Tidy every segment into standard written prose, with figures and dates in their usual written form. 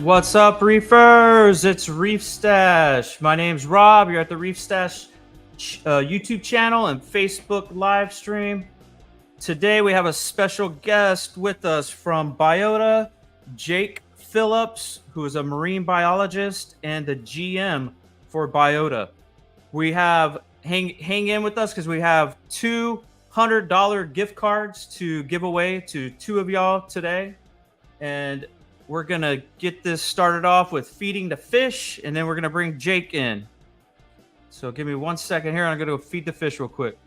What's up, reefers? It's ReefStash. My name's Rob. You're at the ReefStash YouTube channel and Facebook live stream. Today we have a special guest with us from Biota, Jake Phillips, who is a marine biologist and the GM for Biota. We have hang in with us because we have $200 gift cards to give away to two of y'all today, and we're gonna get this started off with feeding the fish, and then we're gonna bring Jake in. So give me 1 second here. I'm gonna go feed the fish real quick.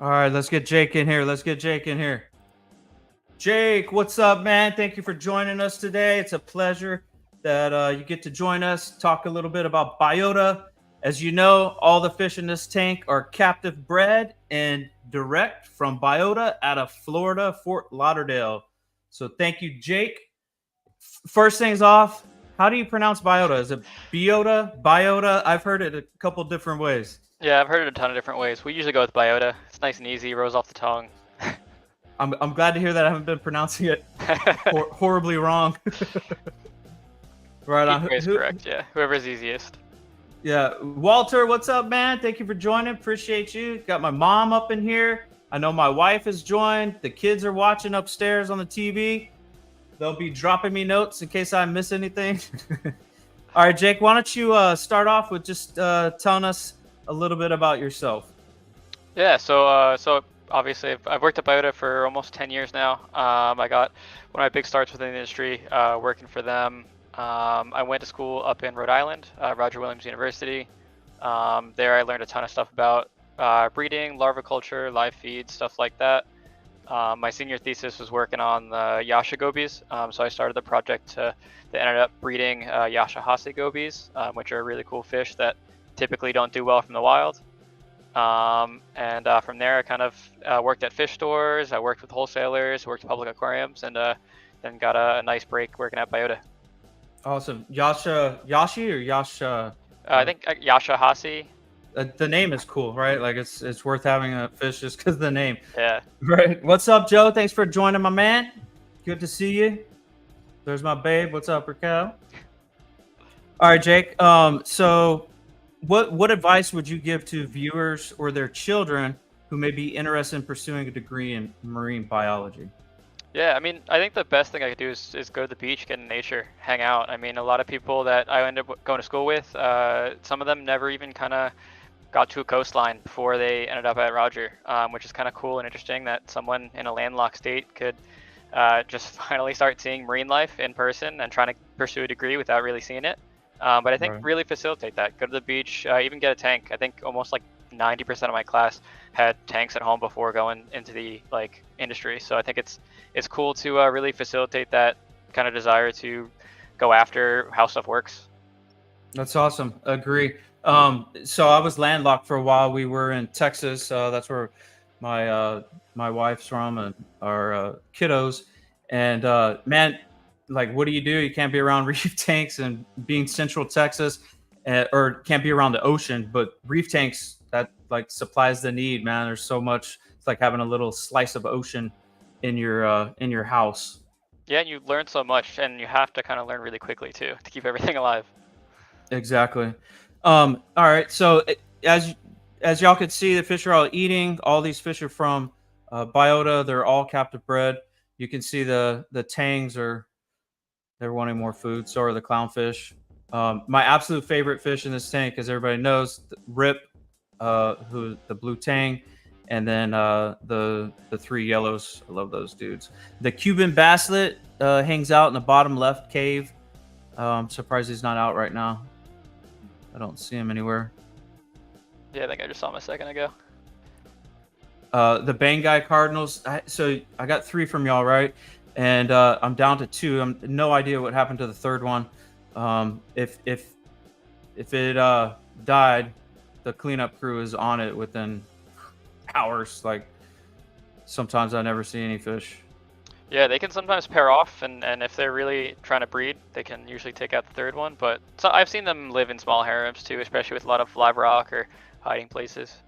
All right, let's get Jake in here. Jake, what's up, man? Thank you for joining us today. It's a pleasure that you get to join us, talk a little bit about Biota. As you know, all the fish in this tank are captive bred and direct from Biota out of Florida, Fort Lauderdale. So thank you, Jake. First things off, how do you pronounce Biota? Is it Biota? Biota? I've heard it a couple different ways. Yeah, I've heard it a ton of different ways. We usually go with Biota. It's nice and easy, rolls off the tongue. I'm glad to hear that I haven't been pronouncing it horribly wrong. Right on. Correct, yeah. Whoever's easiest. Yeah. Walter, what's up, man? Thank you for joining. Appreciate you. Got my mom up in here. I know my wife has joined. The kids are watching upstairs on the TV. They'll be dropping me notes in case I miss anything. All right, Jake, why don't you start off with just telling us a little bit about yourself? Yeah, so obviously I've worked at Biota for almost 10 years now. I got one of my big starts within the industry working for them. I went to school up in Rhode Island, Roger Williams University. There I learned a ton of stuff about breeding, larviculture, live feed, stuff like that. My senior thesis was working on the Yasha gobies, so I started the project that ended up breeding Yasha hase gobies, which are really cool fish that typically don't do well from the wild. And from there I kind of worked at fish stores, I worked with wholesalers, worked at public aquariums, and then got a nice break working at Biota. Awesome. Yashi or Yasha? I think Yasha hase. The name is cool, right? Like it's worth having a fish just because of the name. Yeah. Right. What's up, Joe? Thanks for joining, my man. Good to see you. There's my babe. What's up, Raquel? All right, Jake. So what advice would you give to viewers or their children who may be interested in pursuing a degree in marine biology? Yeah, I mean, I think the best thing I could do is go to the beach, get in nature, hang out. I mean, a lot of people that I ended up going to school with, some of them never even kind of got to a coastline before they ended up at Roger, which is kind of cool and interesting that someone in a landlocked state could just finally start seeing marine life in person and trying to pursue a degree without really seeing it. But I think really facilitate that. Go to the beach, even get a tank. I think almost like 90% of my class had tanks at home before going into the industry. So I think it's cool to really facilitate that kind of desire to go after how stuff works. That's awesome. Agree. So I was landlocked for a while. We were in Texas. That's where my wife's from and our kiddos. And man, like, what do? You can't be around reef tanks and being Central Texas, or can't be around the ocean. But reef tanks, that supplies the need, man. There's so much. It's like having a little slice of ocean in your house. Yeah, you learn so much, and you have to kind of learn really quickly too to keep everything alive. Exactly. All right. So as y'all could see, the fish are all eating. All these fish are from Biota. They're all captive bred. You can see the tangs they're wanting more food. So are the clownfish. My absolute favorite fish in this tank, as everybody knows, Rip, who the blue tang, and then the three yellows. I love those dudes. The Cuban basslet hangs out in the bottom left cave. I'm surprised he's not out right now. I don't see him anywhere. Yeah, I think I just saw him a second ago. The Banggai Cardinals. So I got 3 from y'all, right? and I'm down to 2. I'm no idea what happened to the third one. If it died, the cleanup crew is on it within hours. Like sometimes I never see any fish. Yeah, they can sometimes pair off, and if they're really trying to breed, they can usually take out the third one. But so I've seen them live in small harems too, especially with a lot of live rock or hiding places.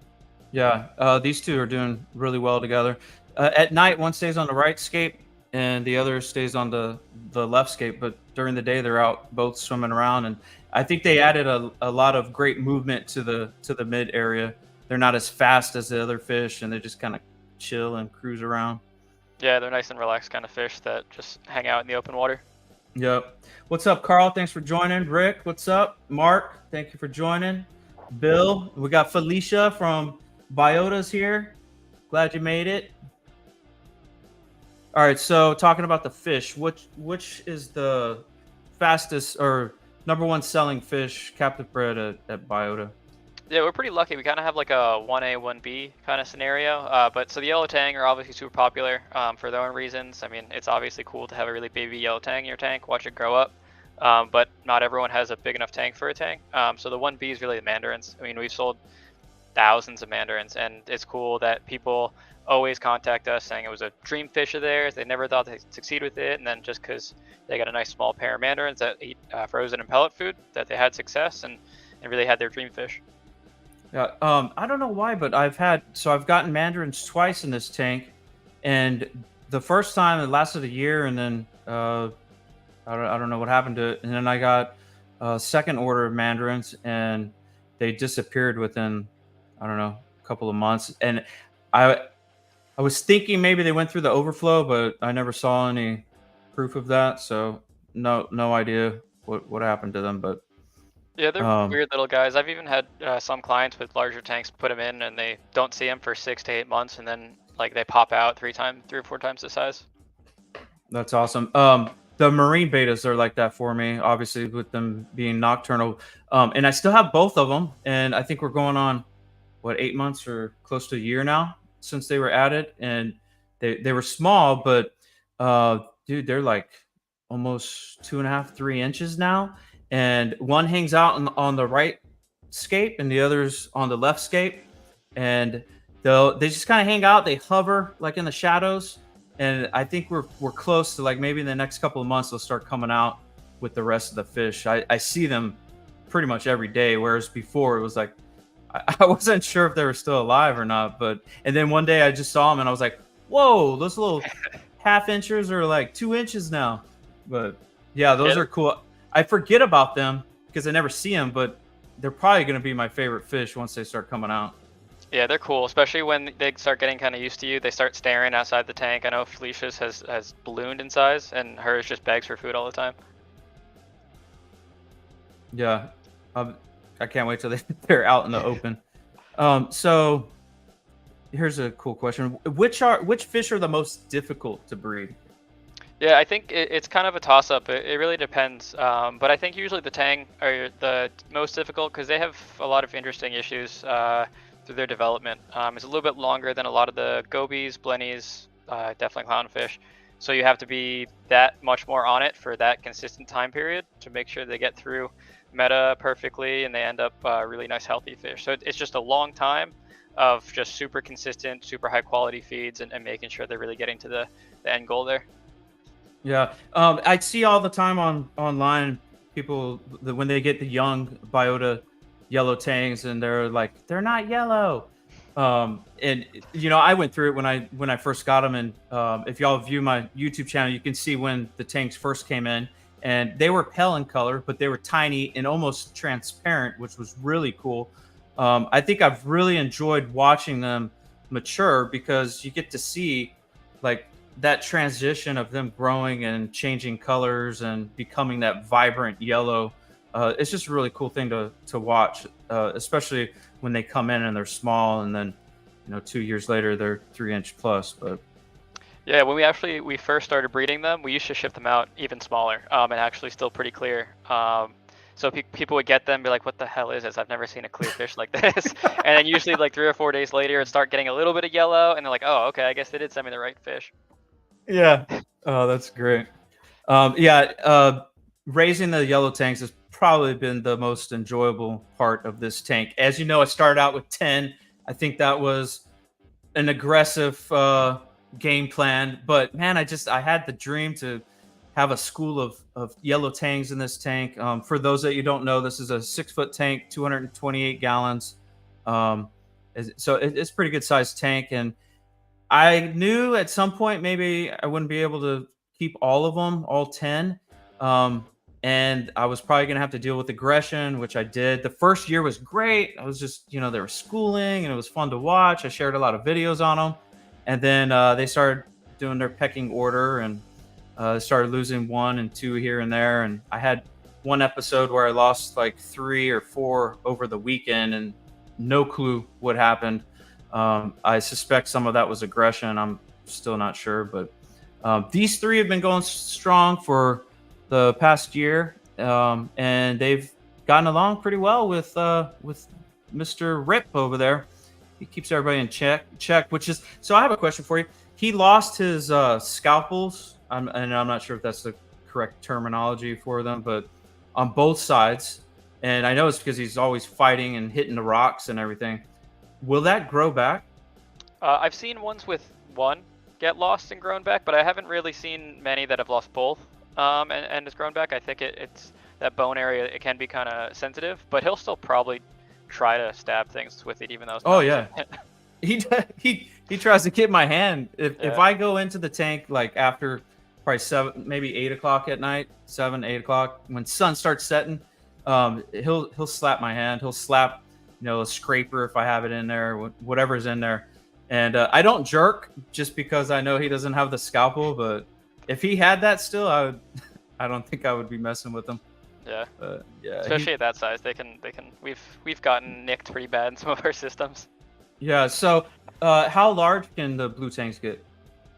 Yeah, these two are doing really well together. At night, one stays on the right scape, and the other stays on the left scape. But during the day, they're out both swimming around, and I think they added a lot of great movement to the mid area. They're not as fast as the other fish, and they just kind of chill and cruise around. Yeah, they're nice and relaxed kind of fish that just hang out in the open water. Yep. What's up, Carl? Thanks for joining. Rick, what's up? Mark, thank you for joining. Bill, we got Felicia from Biota's here. Glad you made it. All right, so talking about the fish, which is the fastest or number one selling fish captive bred at Biota? Yeah, we're pretty lucky. We kind of have like a 1A, 1B kind of scenario. But so the yellow tang are obviously super popular for their own reasons. I mean, it's obviously cool to have a really baby yellow tang in your tank, watch it grow up. But not everyone has a big enough tank for a tank. So the 1B is really the mandarins. I mean, we've sold thousands of mandarins, and it's cool that people always contact us saying it was a dream fish of theirs. They never thought they'd succeed with it, and then just because they got a nice small pair of mandarins that eat frozen and pellet food, that they had success and really had their dream fish. Yeah, I don't know why, but I've gotten mandarins twice in this tank, and the first time it lasted a year, and then I don't know what happened to it, and then I got a second order of mandarins, and they disappeared within I don't know a couple of months, and I was thinking maybe they went through the overflow, but I never saw any proof of that, so no idea what happened to them, but. Yeah, they're Um, weird little guys. I've even had some clients with larger tanks put them in, and they don't see them for 6 to 8 months, and then like they pop out 3 or 4 times the size. That's awesome. The marine betas are like that for me, obviously with them being nocturnal. And I still have both of them, and I think we're going on what 8 months or close to a year now since they were added, and they were small, but dude, they're like almost 2.5, 3 inches now, and one hangs out on the right scape, and the other's on the left scape, and they just kind of hang out. They hover like in the shadows, and I think we're close to like maybe in the next couple of months they'll start coming out with the rest of the fish. I see them pretty much every day, whereas before it was like I wasn't sure if they were still alive or not. But and then one day I just saw them and I was like, whoa, those little half inchers are like 2 inches now. But yeah, those Yeah, are cool. I forget about them because I never see them, but they're probably going to be my favorite fish once they start coming out. yeah, they're cool, especially when they start getting kind of used to you. They start staring outside the tank. I know Felicia's has ballooned in size, and hers just begs for food all the time. Yeah, I can't wait till they're out in the open. So here's a cool question: which fish are the most difficult to breed? Yeah, I think it's kind of a toss-up. It really depends. But I think usually the tang are the most difficult because they have a lot of interesting issues through their development. It's a little bit longer than a lot of the gobies, blennies, definitely clownfish. So you have to be that much more on it for that consistent time period to make sure they get through meta perfectly and they end up really nice healthy fish. So it's just a long time of just super consistent, super high quality feeds and making sure they're really getting to the end goal there. Yeah, I see all the time online people when they get the young biota yellow tangs and they're like they're not yellow, and I went through it when I first got them, and if y'all view my YouTube channel, you can see when the tanks first came in, and they were pale in color, but they were tiny and almost transparent, which was really cool. I think I've really enjoyed watching them mature because you get to see like that transition of them growing and changing colors and becoming that vibrant yellow. It's just a really cool thing to watch, especially when they come in and they're small, and then 2 years later they're 3 inch plus. But Yeah, when we first started breeding them, we used to ship them out even smaller, and actually still pretty clear. So people would get them and be like, what the hell is this? I've never seen a clear fish like this. And then usually like 3 or 4 days later, it'd start getting a little bit of yellow, and they're like, oh, okay, I guess they did send me the right fish. yeah, Oh, that's great. Yeah, raising the yellow tanks has probably been the most enjoyable part of this tank. As you know, I started out with 10. I think that was an aggressive game plan, but man, I had the dream to have a school of yellow tangs in this tank. For those that you don't know, this is a 6 foot tank, 228 gallons. So it's pretty good sized tank, and I knew at some point maybe I wouldn't be able to keep all of them, all 10. Um, and I was probably going to have to deal with aggression, which I did. The first year was great. I was just, they were schooling and it was fun to watch. I shared a lot of videos on them. And then they started doing their pecking order and started losing 1 and 2 here and there. And I had one episode where I lost like 3 or 4 over the weekend and no clue what happened. I suspect some of that was aggression. I'm still not sure, but these 3 have been going strong for the past year, and they've gotten along pretty well with Mr. Rip over there. He keeps everybody in check. Which is so. I have a question for you. He lost his scalpels, and I'm not sure if that's the correct terminology for them, but on both sides. And I know it's because he's always fighting and hitting the rocks and everything. Will that grow back? I've seen ones with 1 get lost and grown back, but I haven't really seen many that have lost both and has grown back. I think it's that bone area. It can be kind of sensitive, but he'll still probably try to stab things with it, even though it's not. Oh yeah, he tries to get my hand. If I go into the tank like after probably 7, maybe 8 o'clock at night, 7, 8 o'clock, when sun starts setting, he'll slap my hand. He'll slap a scraper if I have it in there, whatever's in there. And I don't jerk just because I know he doesn't have the scalpel. But if he had that still, I don't think I would be messing with him. Yeah. Yeah. Especially at that size, they can. We've gotten nicked pretty bad in some of our systems. Yeah. So, how large can the blue tanks get?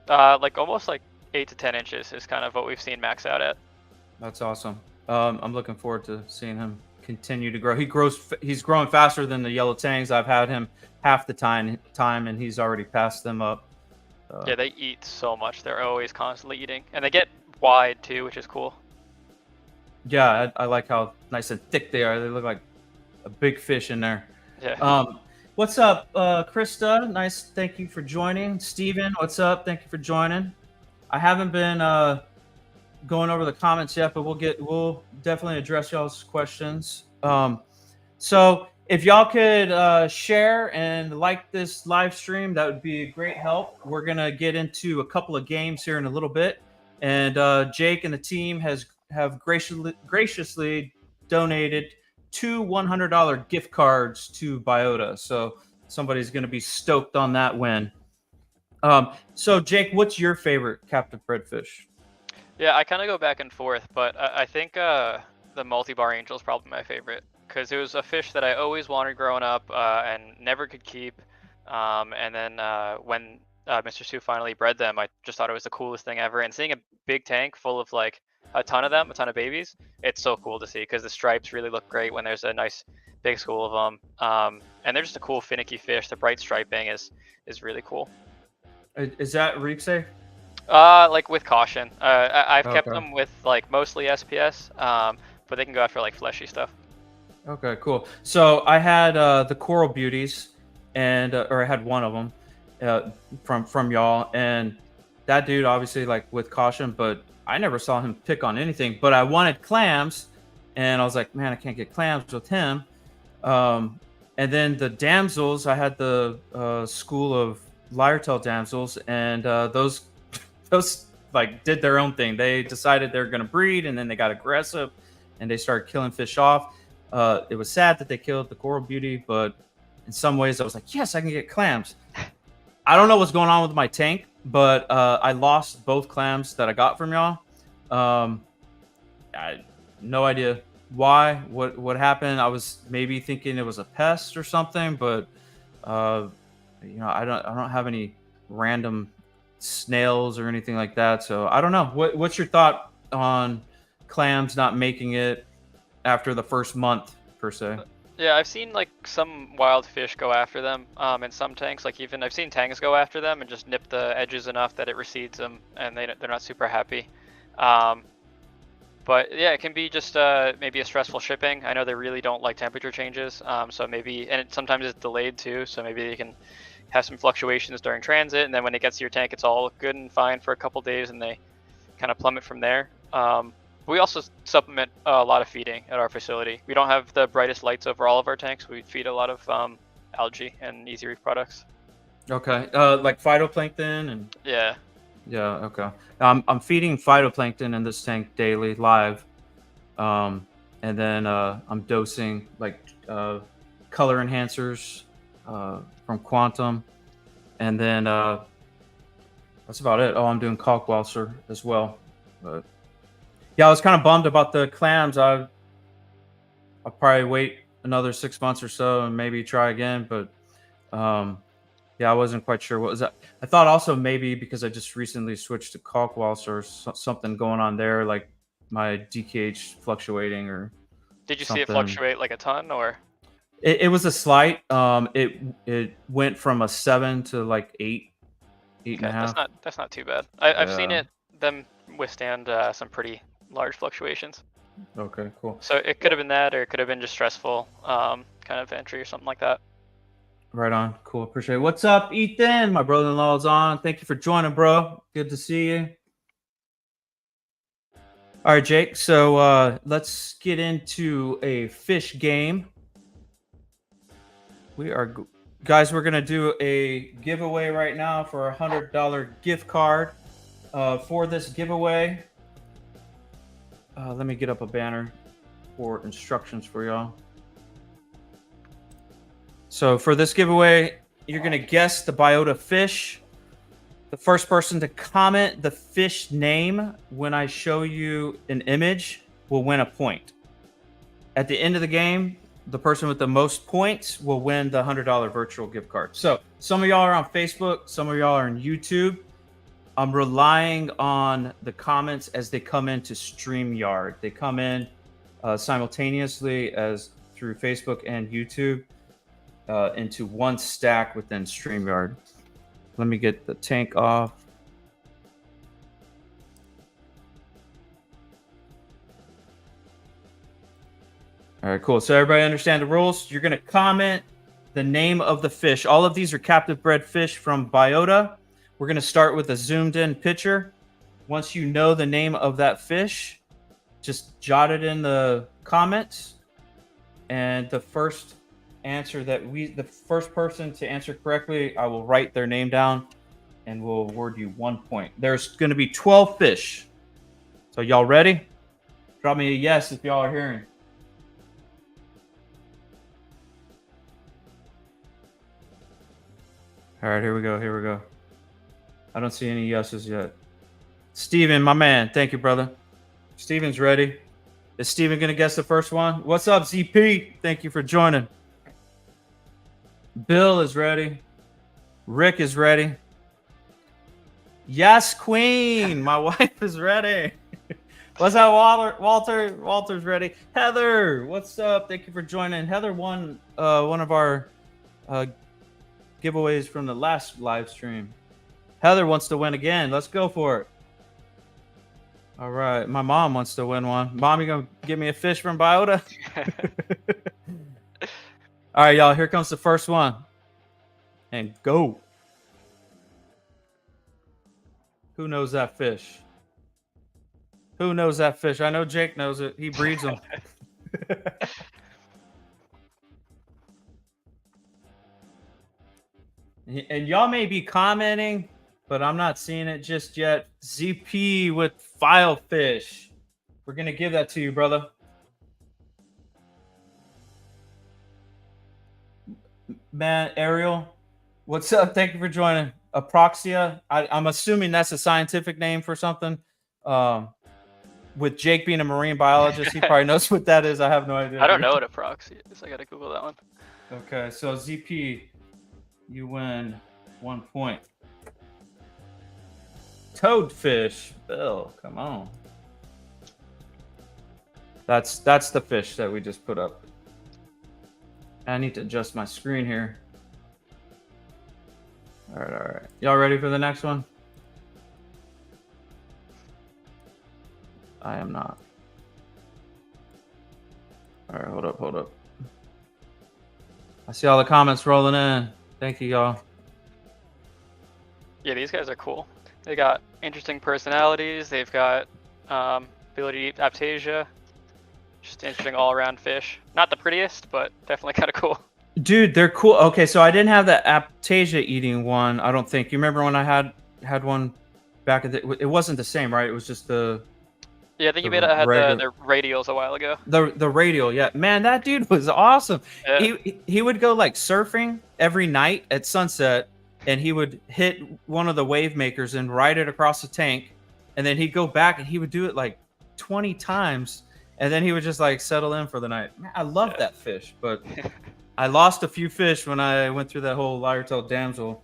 Like almost like 8 to 10 inches is kind of what we've seen max out at. That's awesome. I'm looking forward to seeing him continue to grow. He's growing faster than the yellow tangs. I've had him half the time, and he's already passed them up. Yeah, they eat so much. They're always constantly eating, and they get wide too, which is cool. Yeah, I like how nice and thick they are. They look like a big fish in there. Yeah. What's up, Krista? Nice. Thank you for joining. Steven, what's up? Thank you for joining. I haven't been going over the comments yet, but we'll definitely address y'all's questions. So if y'all could share and like this live stream, that would be a great help. We're gonna get into a couple of games here in a little bit, and Jake and the team have graciously donated 2 $100 gift cards to Biota. So somebody's gonna be stoked on that win. So Jake, what's your favorite captive bred fish? Yeah, I kind of go back and forth, but I think the multi-bar angel is probably my favorite because it was a fish that I always wanted growing up and never could keep. And then when Mr. Sue finally bred them, I just thought it was the coolest thing ever. And seeing a big tank full of like a ton of them, a ton of babies, it's so cool to see because the stripes really look great when there's a nice big school of them. And they're just a cool finicky fish. The bright striping is really cool. Is that reef safe? Like with caution. I've kept Okay. them with like mostly SPS, but they can go after like fleshy stuff. Okay, cool. So I had the Coral Beauties, and or I had one of them from y'all, and that dude obviously like with caution, but I never saw him pick on anything. But I wanted clams, and I was like, man, I can't get clams with him. And then the damsels, I had the school of lyre-tail damsels, and those like did their own thing. They decided they're going to breed, and then they got aggressive, and they started killing fish off. It was sad that they killed the Coral Beauty, but in some ways I was like, yes, I can get clams. I don't know what's going on with my tank, but I lost both clams that I got from y'all. No idea why, what happened. I was maybe thinking it was a pest or something, but I don't have any random snails or anything like that, so I don't know. What's your thought on clams not making it after the first month per se? Yeah, I've seen like some wild fish go after them in some tanks. Like even I've seen tangs go after them and just nip the edges enough that it recedes them, and they're not super happy. Um, but yeah, it can be just maybe a stressful shipping. I know they really don't like temperature changes, so maybe sometimes it's delayed too. So maybe they can have some fluctuations during transit, and then when it gets to your tank, it's all good and fine for a couple days, and they kind of plummet from there. We also supplement a lot of feeding at our facility. We don't have the brightest lights over all of our tanks. We feed a lot of algae and easy reef products. Okay. Like phytoplankton and Yeah. yeah. Okay. I'm feeding phytoplankton in this tank daily live, and then I'm dosing like color enhancers from Quantum, and then that's about it. Oh, I'm doing Kalkwasser as well. But yeah, I was kind of bummed about the clams. I'll probably wait another 6 months or so and maybe try again. But yeah, I wasn't quite sure what was that. I thought also maybe because I just recently switched to Kalkwasser or something going on there, like my DKH fluctuating or Did you see it something. fluctuate like a ton, or? It was a slight. It went from a 7 to like 8, eight and a Okay, half. that's not too bad. I've seen Yeah. them withstand some pretty large fluctuations. Okay. Cool. So it could have been that, or it could have been just stressful kind of entry or something like that. Right on. Cool. Appreciate it. What's up, Ethan? My brother-in-law is on. Thank you for joining, bro. Good to see you. All right, Jake. So let's get into a fish game. Guys, we're gonna do a giveaway right now for a $100 gift card. For this giveaway, let me get up a banner for instructions for y'all. So for this giveaway, you're going to guess the Biota fish. The first person to comment the fish name when I show you an image will win a point. At the end of the game, the person with the most points will win the $100 virtual gift card. So some of y'all are on Facebook, some of y'all are on YouTube. I'm relying on the comments as they come into StreamYard. They come in simultaneously as through Facebook and YouTube. Into one stack within StreamYard. Let me get the tank off. All right, cool. So everybody understand the rules. You're going to comment the name of the fish. All of these are captive bred fish from Biota. We're going to start with a zoomed in picture. Once you know the name of that fish, just jot it in the comments. And the first person to answer correctly, I will write their name down and we'll award you 1 point. There's going to be 12 fish. So y'all ready? Drop me a yes if y'all are hearing. All right, here we go. I don't see any yeses yet. Steven, my man. Thank you, brother. Steven's ready. Is Steven going to guess the first one? What's up, ZP? Thank you for joining. Bill is ready. Rick is ready. Yes, Queen. My wife is ready. What's up, Walter? Walter's ready. Heather, what's up? Thank you for joining. Heather won one of our giveaways from the last live stream. Heather wants to win again. Let's go for it. All right. My mom wants to win one. Mom, you going to give me a fish from Biota? All right, y'all. Here comes the first one. And go. Who knows that fish? Who knows that fish? I know Jake knows it. He breeds them. And y'all may be commenting, but I'm not seeing it just yet. ZP with filefish. We're going to give that to you, brother. Man, Ariel, what's up? Thank you for joining. Aproxia. I'm assuming that's a scientific name for something. With Jake being a marine biologist, he probably knows what that is. I have no idea. I don't know what a proxy is. I gotta Google that one. Okay, so ZP, you win 1 point. Toadfish, Bill, come on. That's the fish that we just put up. I need to adjust my screen here. All right. Y'all ready for the next one? I am not. All right, hold up. I see all the comments rolling in. Thank you, y'all. Yeah, these guys are cool. They got interesting personalities. They've got ability to eat Aptasia. Just interesting all-around fish. Not the prettiest, but definitely kind of cool. Dude, they're cool. Okay, so I didn't have the Aptasia eating one. I don't think. You remember when I had one back at the? It wasn't the same, right? It was just the. Yeah, I think you had the radials a while ago. The radial, yeah. Man, that dude was awesome. Yeah. He would go like surfing every night at sunset, and he would hit one of the wave makers and ride it across the tank, and then he'd go back and he would do it like 20 times, and then he would just like settle in for the night. Man, I love that fish, but I lost a few fish when I went through that whole Lyretel Damsel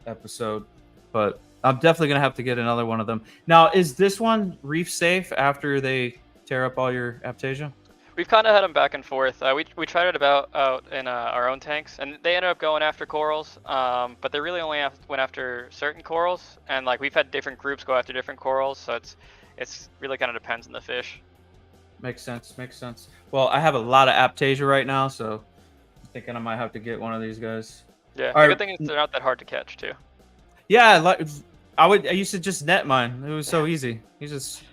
episode, but I'm definitely gonna have to get another one of them. Now, is this one reef safe after they tear up all your Aptasia? We've kind of had them back and forth. We tried it out in our own tanks, and they ended up going after corals. But they really only went after certain corals, and like we've had different groups go after different corals, so it's really kind of depends on the fish. Makes sense. Well, I have a lot of Aptasia right now, so I'm thinking I might have to get one of these guys. Yeah, the good thing is they're not that hard to catch too. Yeah, like I used to just net mine. It was so easy. He's just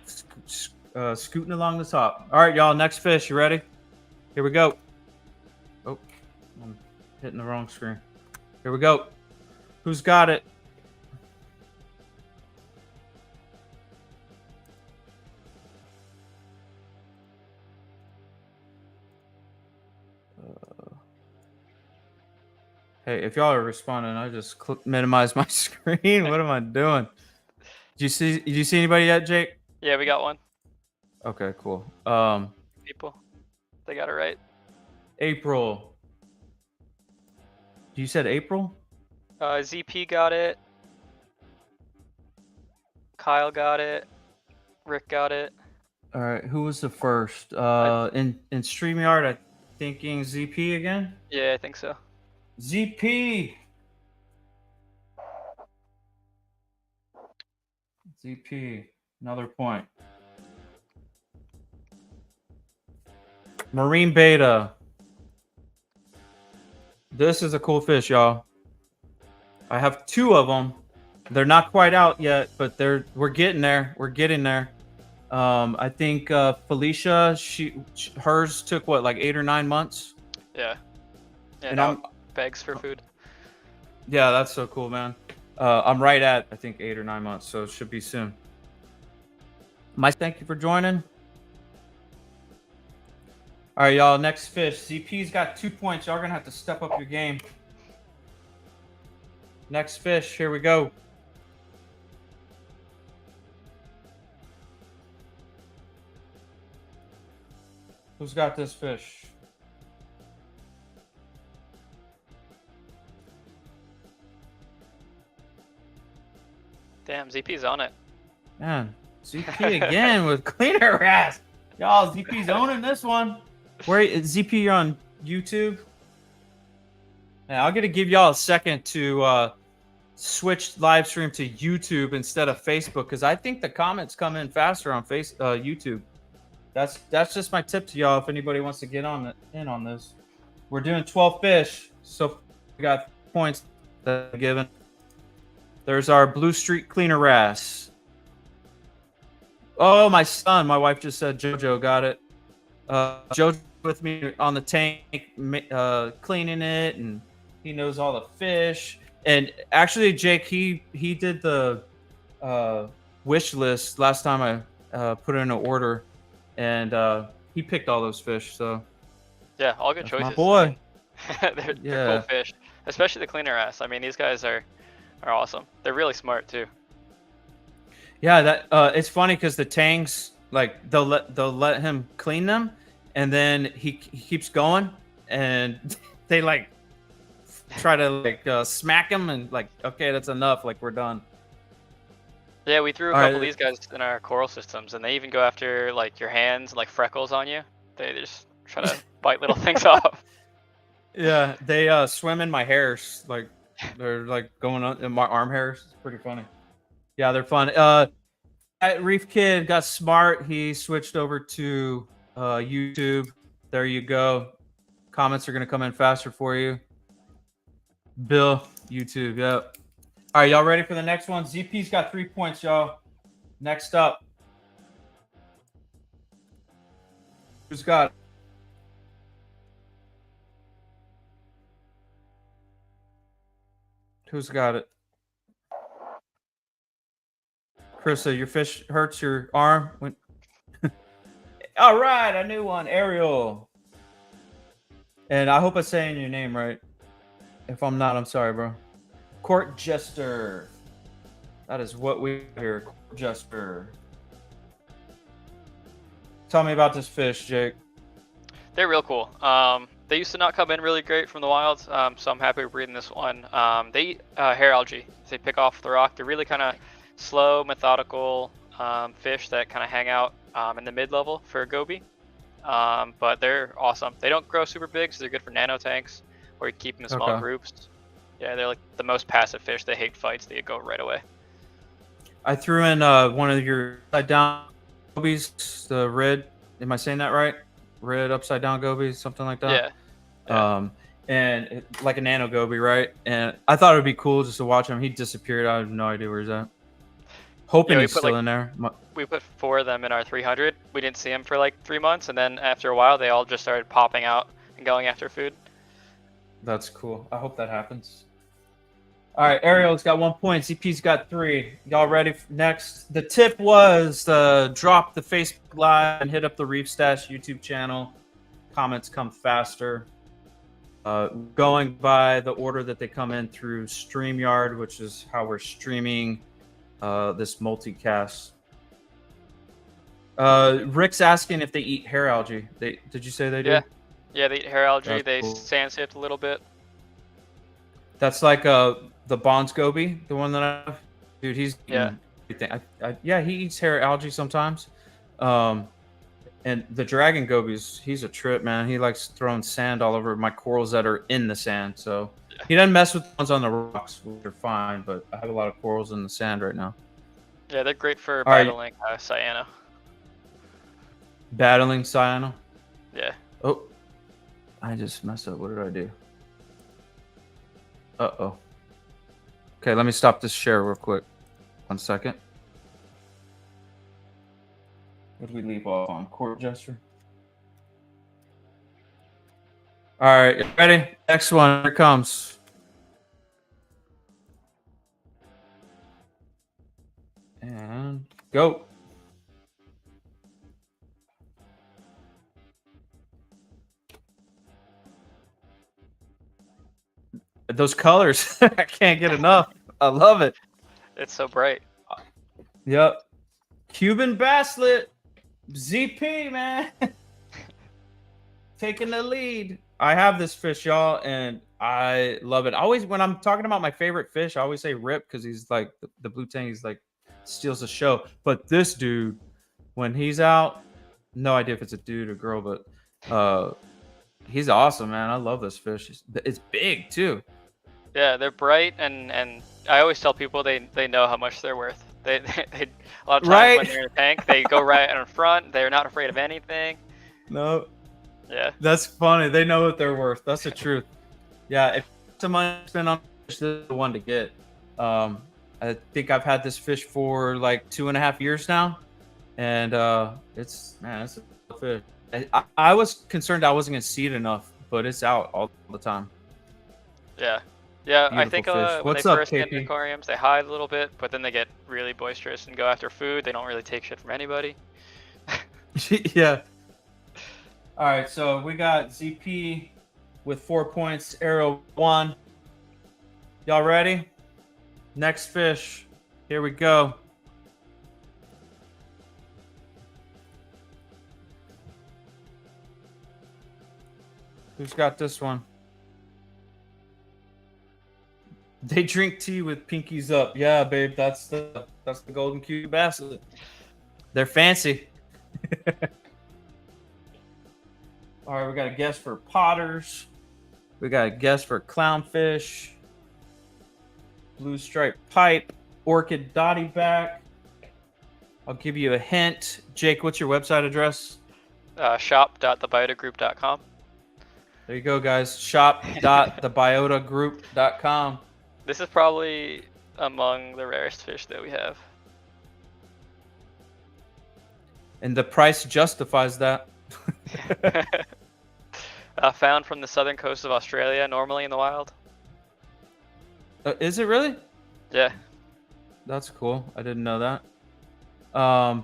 scooting along the top. All right, y'all. Next fish. You ready? Here we go. Oh, I'm hitting the wrong screen. Here we go. Who's got it? Hey, if y'all are responding, I just minimize my screen. What am I doing? Did you see anybody yet, Jake? Yeah, we got one. Okay, cool. People, they got it right. April. You said April? ZP got it. Kyle got it. Rick got it. All right, who was the first? In StreamYard, I thinking ZP again. Yeah, I think so. ZP. Another point. Marine Beta. This is a cool fish, y'all. I have 2 of them. They're not quite out yet, but we're getting there. I think Felicia, hers took what, like 8 or 9 months. Yeah. Yeah. And now begs for food. Yeah, that's so cool, man. I'm right at, I think, 8 or 9 months, so it should be soon. Mike, thank you for joining. All right, y'all. Next fish. ZP's got 2 points. Y'all are gonna have to step up your game. Next fish. Here we go. Who's got this fish? Damn, ZP's on it. Man, ZP again with cleaner wrasse. Y'all, ZP's owning this one. Where ZP, you're on YouTube? Yeah, I'm gonna give y'all a second to switch live stream to YouTube instead of Facebook, because I think the comments come in faster on YouTube. That's just my tip to y'all if anybody wants to get in on this. We're doing 12 fish, so we got points that are given. There's our Blue Street Cleaner Wrasse. Oh, my son. My wife just said JoJo got it. JoJo with me on the tank, cleaning it, and he knows all the fish. And actually, Jake, he did the wish list last time I put in an order, and he picked all those fish. So yeah, all good choices. My boy. They're cool fish, especially the cleaner wrasse. I mean, these guys are awesome. They're really smart too. Yeah, that it's funny because the tangs, like they'll let him clean them, and then he keeps going, and they like try to like smack him, and like, okay, that's enough, like we're done. Yeah, we threw a couple of these guys in our coral systems, and they even go after like your hands, like freckles on you. They just try to bite little things off. Yeah, they swim in my hairs, like they're like going on in my arm hairs. It's pretty funny. Yeah, they're fun. Reef Kid got smart. He switched over to YouTube. There you go. Comments are gonna come in faster for you. Bill, YouTube. Yep. All right, y'all ready for the next one? ZP's got 3 points, y'all. Next up, who's got? Who's got it? Krista, your fish hurts your arm. All right, a new one, Ariel. And I hope I'm saying your name right. If I'm not, I'm sorry, bro. Court Jester. That is what we hear. Court Jester. Tell me about this fish, Jake. They're real cool. They used to not come in really great from the wild, so I'm happy we're breeding this one. They eat hair algae. They pick off the rock. They're really kind of slow, methodical fish that kind of hang out in the mid-level for a goby. But they're awesome. They don't grow super big, so they're good for nano tanks, or you keep them in small groups. Yeah, they're like the most passive fish. They hate fights. They go right away. I threw in one of your upside down gobies, the red. Am I saying that right? Red upside down gobies, something like that. Yeah. And like a nano goby, right? And I thought it would be cool just to watch him. He disappeared. I have no idea where he's at. Hoping he's still in there. We put 4 of them in our 300. We didn't see them for like 3 months, and then after a while, they all just started popping out and going after food. That's cool. I hope that happens. All right, Ariel's got 1 point. CP's got 3. Y'all ready for next? The tip was drop the Facebook Live and hit up the ReefStash YouTube channel. Comments come faster. Going by the order that they come in through StreamYard, which is how we're streaming this multicast. Rick's asking if they eat hair algae. Did you say they do? Yeah, they eat hair algae. That's they cool. sand sift a little bit. That's like the Bonds goby, the one that I have. Dude, he's everything. Yeah, he eats hair algae sometimes. And the dragon gobies, he's a trip, man. He likes throwing sand all over my corals that are in the sand. So he doesn't mess with the ones on the rocks, which are fine. But I have a lot of corals in the sand right now. Yeah, they're great for battling cyano. Battling cyano? Yeah. Oh, I just messed up. What did I do? Uh-oh. Okay, let me stop this share real quick. 1 second. What did we leave off on? Court Jester? All right, you ready? Next one, here comes. And go. Those colors, I can't get enough. I love it. It's so bright. Yep. Cuban basslet. ZP, man. Taking the lead. I have this fish, y'all, and I love it. Always, when I'm talking about my favorite fish, I always say Rip because he's like the blue tank. He's like steals the show. But this dude, when he's out, no idea if it's a dude or girl, but he's awesome, man. I love this fish. It's big too. Yeah, they're bright, and I always tell people they know how much they're worth. They a lot of times when they're in a tank, they go right in front. They're not afraid of anything. No. Yeah. That's funny. They know what they're worth. That's the truth. Yeah, if someone spend on fish, this is the one to get. I think I've had this fish for like 2.5 years now, and it's a fish. I was concerned I wasn't gonna see it enough, but it's out all the time. Yeah. Yeah, Beautiful I think fish. when What's they up, first get KP? into aquariums, they hide a little bit, but then they get really boisterous and go after food. They don't really take shit from anybody. Yeah. All right, so we got ZP with 4 points, Arrow 1. Y'all ready? Next fish. Here we go. Who's got this one? They drink tea with pinkies up. Yeah, babe, that's the golden Cuban basslet. They're fancy. All right, we got a guess for Potters. We got a guess for clownfish, blue striped pipe, orchid dotty back. I'll give you a hint. Jake, what's your website address? Shop.thebiotagroup.com. There you go, guys. Shop.thebiotagroup.com. This is probably among the rarest fish that we have. And the price justifies that. Found from the southern coast of Australia, normally in the wild. Is it really? Yeah. That's cool. I didn't know that.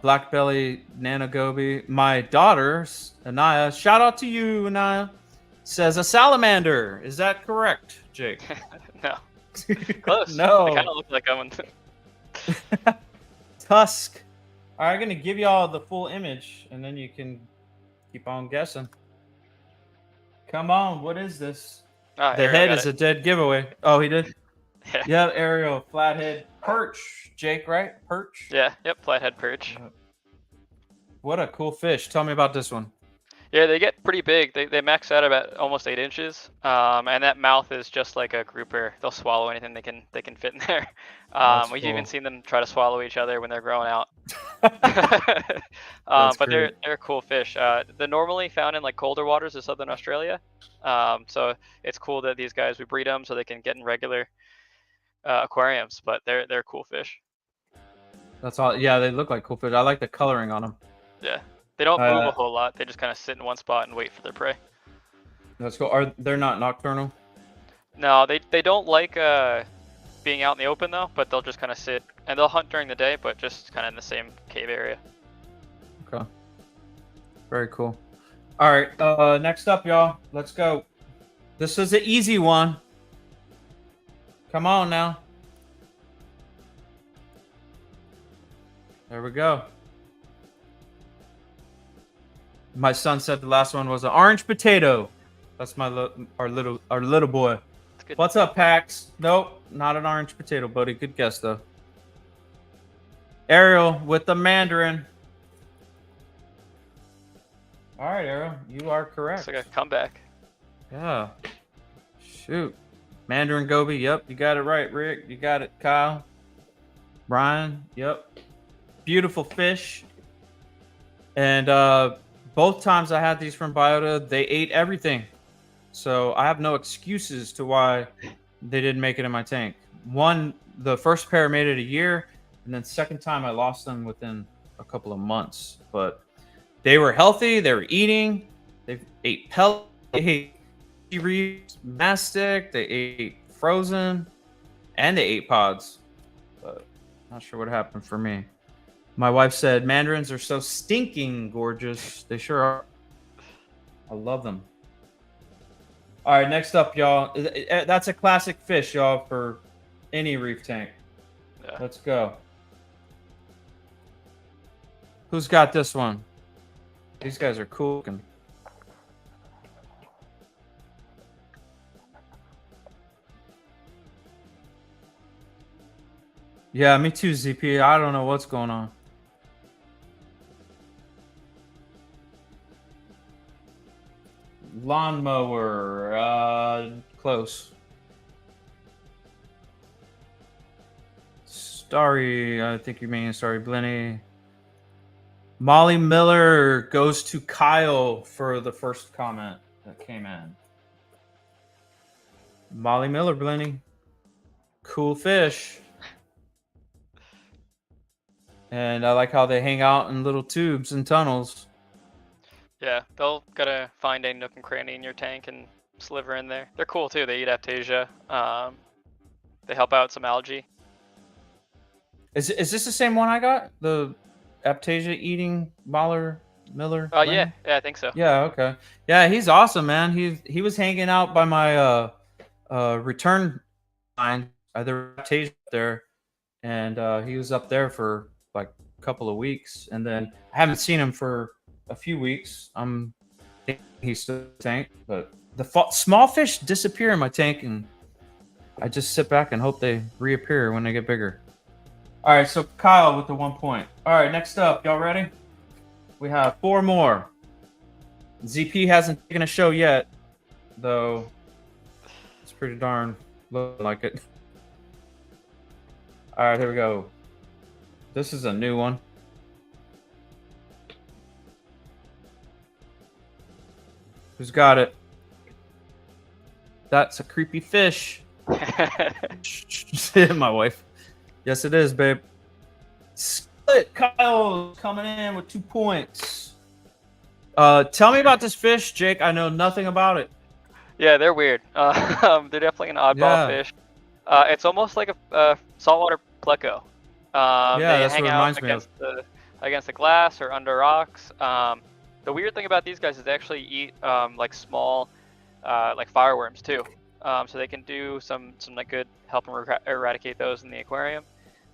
Black belly nanogoby. My daughter, Anaya, shout out to you, Anaya, says a salamander. Is that correct, Jake? No. Close. No. They kind of look like them. Tusk. All right, I'm gonna give y'all the full image, and then you can keep on guessing. Come on, what is this? Oh, The head is a dead giveaway. Oh, he did. Yeah. Yeah, Ariel, flathead perch. Jake, right? Perch. Yeah. Yep. Flathead perch. What a cool fish. Tell me about this one. Yeah, they get pretty big. They max out about almost 8 inches. And that mouth is just like a grouper. They'll swallow anything they can fit in there. We've even seen them try to swallow each other when they're growing out. But they're a cool fish. They're normally found in like colder waters of southern Australia. So it's cool that these guys, we breed them so they can get in regular aquariums. But they're a cool fish. That's all. Yeah, they look like cool fish. I like the coloring on them. Yeah. They don't move a whole lot. They just kind of sit in one spot and wait for their prey. That's cool. They're not nocturnal? No, they don't like being out in the open though, but they'll just kind of sit and they'll hunt during the day, but just kind of in the same cave area. Okay. Very cool. All right, next up, y'all. Let's go. This is an easy one. Come on now. There we go. My son said the last one was an orange potato. That's our little boy. What's up, Pax? Nope, not an orange potato, buddy. Good guess though. Ariel with the mandarin. All right, Ariel, you are correct. It's like a comeback. Yeah. Shoot. Mandarin goby. Yep, you got it right, Rick. You got it, Kyle. Brian. Yep. Beautiful fish. And both times I had these from Biota, they ate everything. So I have no excuses to why they didn't make it in my tank. One, the first pair made it a year, and then second time I lost them within a couple of months. But they were healthy, they were eating, they ate pellets, they ate reefs, mastic, they ate frozen, and they ate pods. But not sure what happened for me. My wife said, mandarins are so stinking gorgeous. They sure are. I love them. All right, next up, y'all. That's a classic fish, y'all, for any reef tank. Yeah. Let's go. Who's got this one? These guys are cool looking. Yeah, me too, ZP. I don't know what's going on. Lawnmower, close. Starry, I think you mean Starry Blenny. Molly Miller goes to Kyle for the first comment that came in. Molly Miller, Blenny. Cool fish. And I like how they hang out in little tubes and tunnels. Yeah, they'll gotta find a nook and cranny in your tank and sliver in there. They're cool too. They eat Aptasia. They help out some algae. Is this the same one I got? The Aptasia eating Miller? Yeah, I think so. Yeah, okay. Yeah, he's awesome, man. He was hanging out by my return line. There Aptasia up there, and he was up there for like a couple of weeks, and then I haven't seen him for a few weeks. I'm thinking he's still in the tank, but the small fish disappear in my tank, and I just sit back and hope they reappear when they get bigger. All right, so Kyle with the 1 point. All right, next up, y'all ready? We have 4 more. ZP hasn't taken a show yet, though. pretty darn looking like it. All right, here we go. This is a new one. Who's got it? That's a creepy fish. My wife. Yes, it is, babe. Split Kyle coming in with 2 points. Tell me about this fish, Jake. I know nothing about it. Yeah, they're weird. They're definitely an oddball fish. It's almost like a saltwater pleco. Yeah, they that's hang what it out reminds me of. against the glass or under rocks. The weird thing about these guys is they actually eat like small like fireworms too. So they can do some like good help them eradicate those in the aquarium.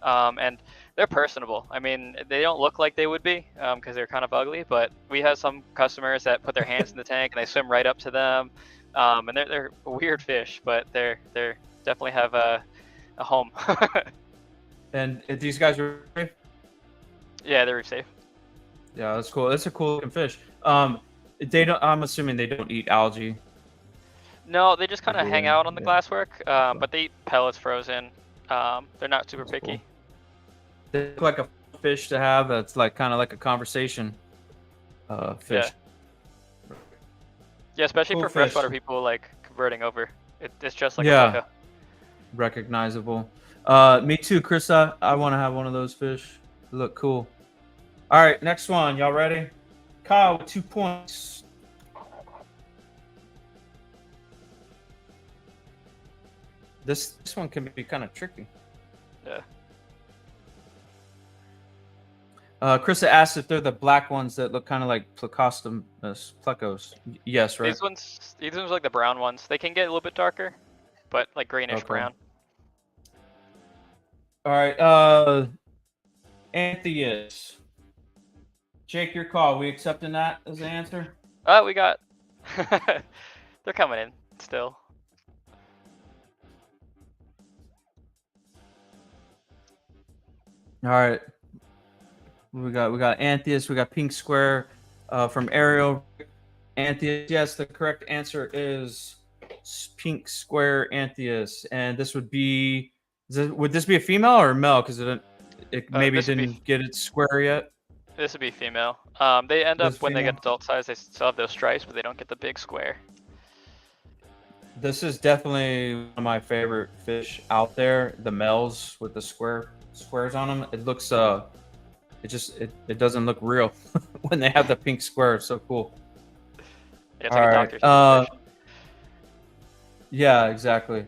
And they're personable. I mean, they don't look like they would be because they're kind of ugly, but we have some customers that put their hands in the tank and they swim right up to them. And they're weird fish, but they're definitely have a home. And these guys are safe? Yeah, they're safe. Yeah, that's cool. It's a cool looking fish. They don't. I'm assuming they don't eat algae. No, they just kind of hang out on the glasswork, but they eat pellets frozen. They're not super picky. Cool. They look like a fish to have. That's like kind of like a conversation fish. Yeah, especially Cool for fish. freshwater people like converting over. It's just like a pleco. Recognizable. Me too, Chris. I want to have one of those fish. They look cool. All right, next one. Y'all ready? Kyle with 2 points. This one can be kind of tricky. Yeah. Krista asked if they're the black ones that look kind of like plecos. Yes, right? These ones are like the brown ones. They can get a little bit darker, but like greenish brown. All right, Antheus. Jake, your call. We accepting that as the answer? We got. They're coming in still. All right. We got Antheus. We got Pink Square from Ariel. Antheus. Yes, the correct answer is Pink Square Antheus, and this would be. Would this be a female or a male? Because it maybe didn't get its square yet. This would be female. They end up when they get adult size, they still have those stripes, but they don't get the big square. This is definitely one of my favorite fish out there. The males with the squares on them. It looks it doesn't look real when they have the pink square. It's so cool. Yeah, it's like a doctor's fish. Yeah, exactly.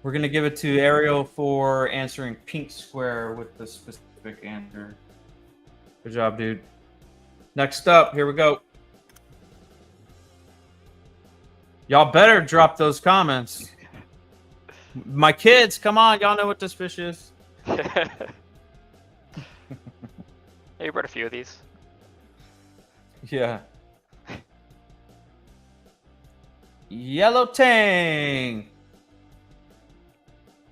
We're gonna give it to Ariel for answering pink square with the specific answer. Good job, dude. Next up, here we go. Y'all better drop those comments. My kids, come on, y'all know what this fish is. Yeah, you brought a few of these. Yeah. Yellow tang.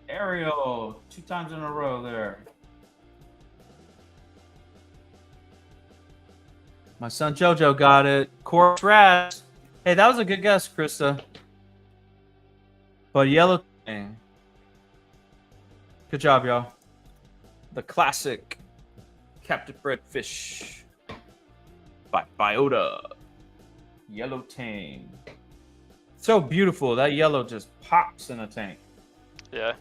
Ariel, 2 times in a row there. My son Jojo got it. Coral Rat. Hey, that was a good guess, Krista. But yellow tang. Good job, y'all. The classic captive bred fish by Biota. Yellow tang. So beautiful. That yellow just pops in a tank. Yeah.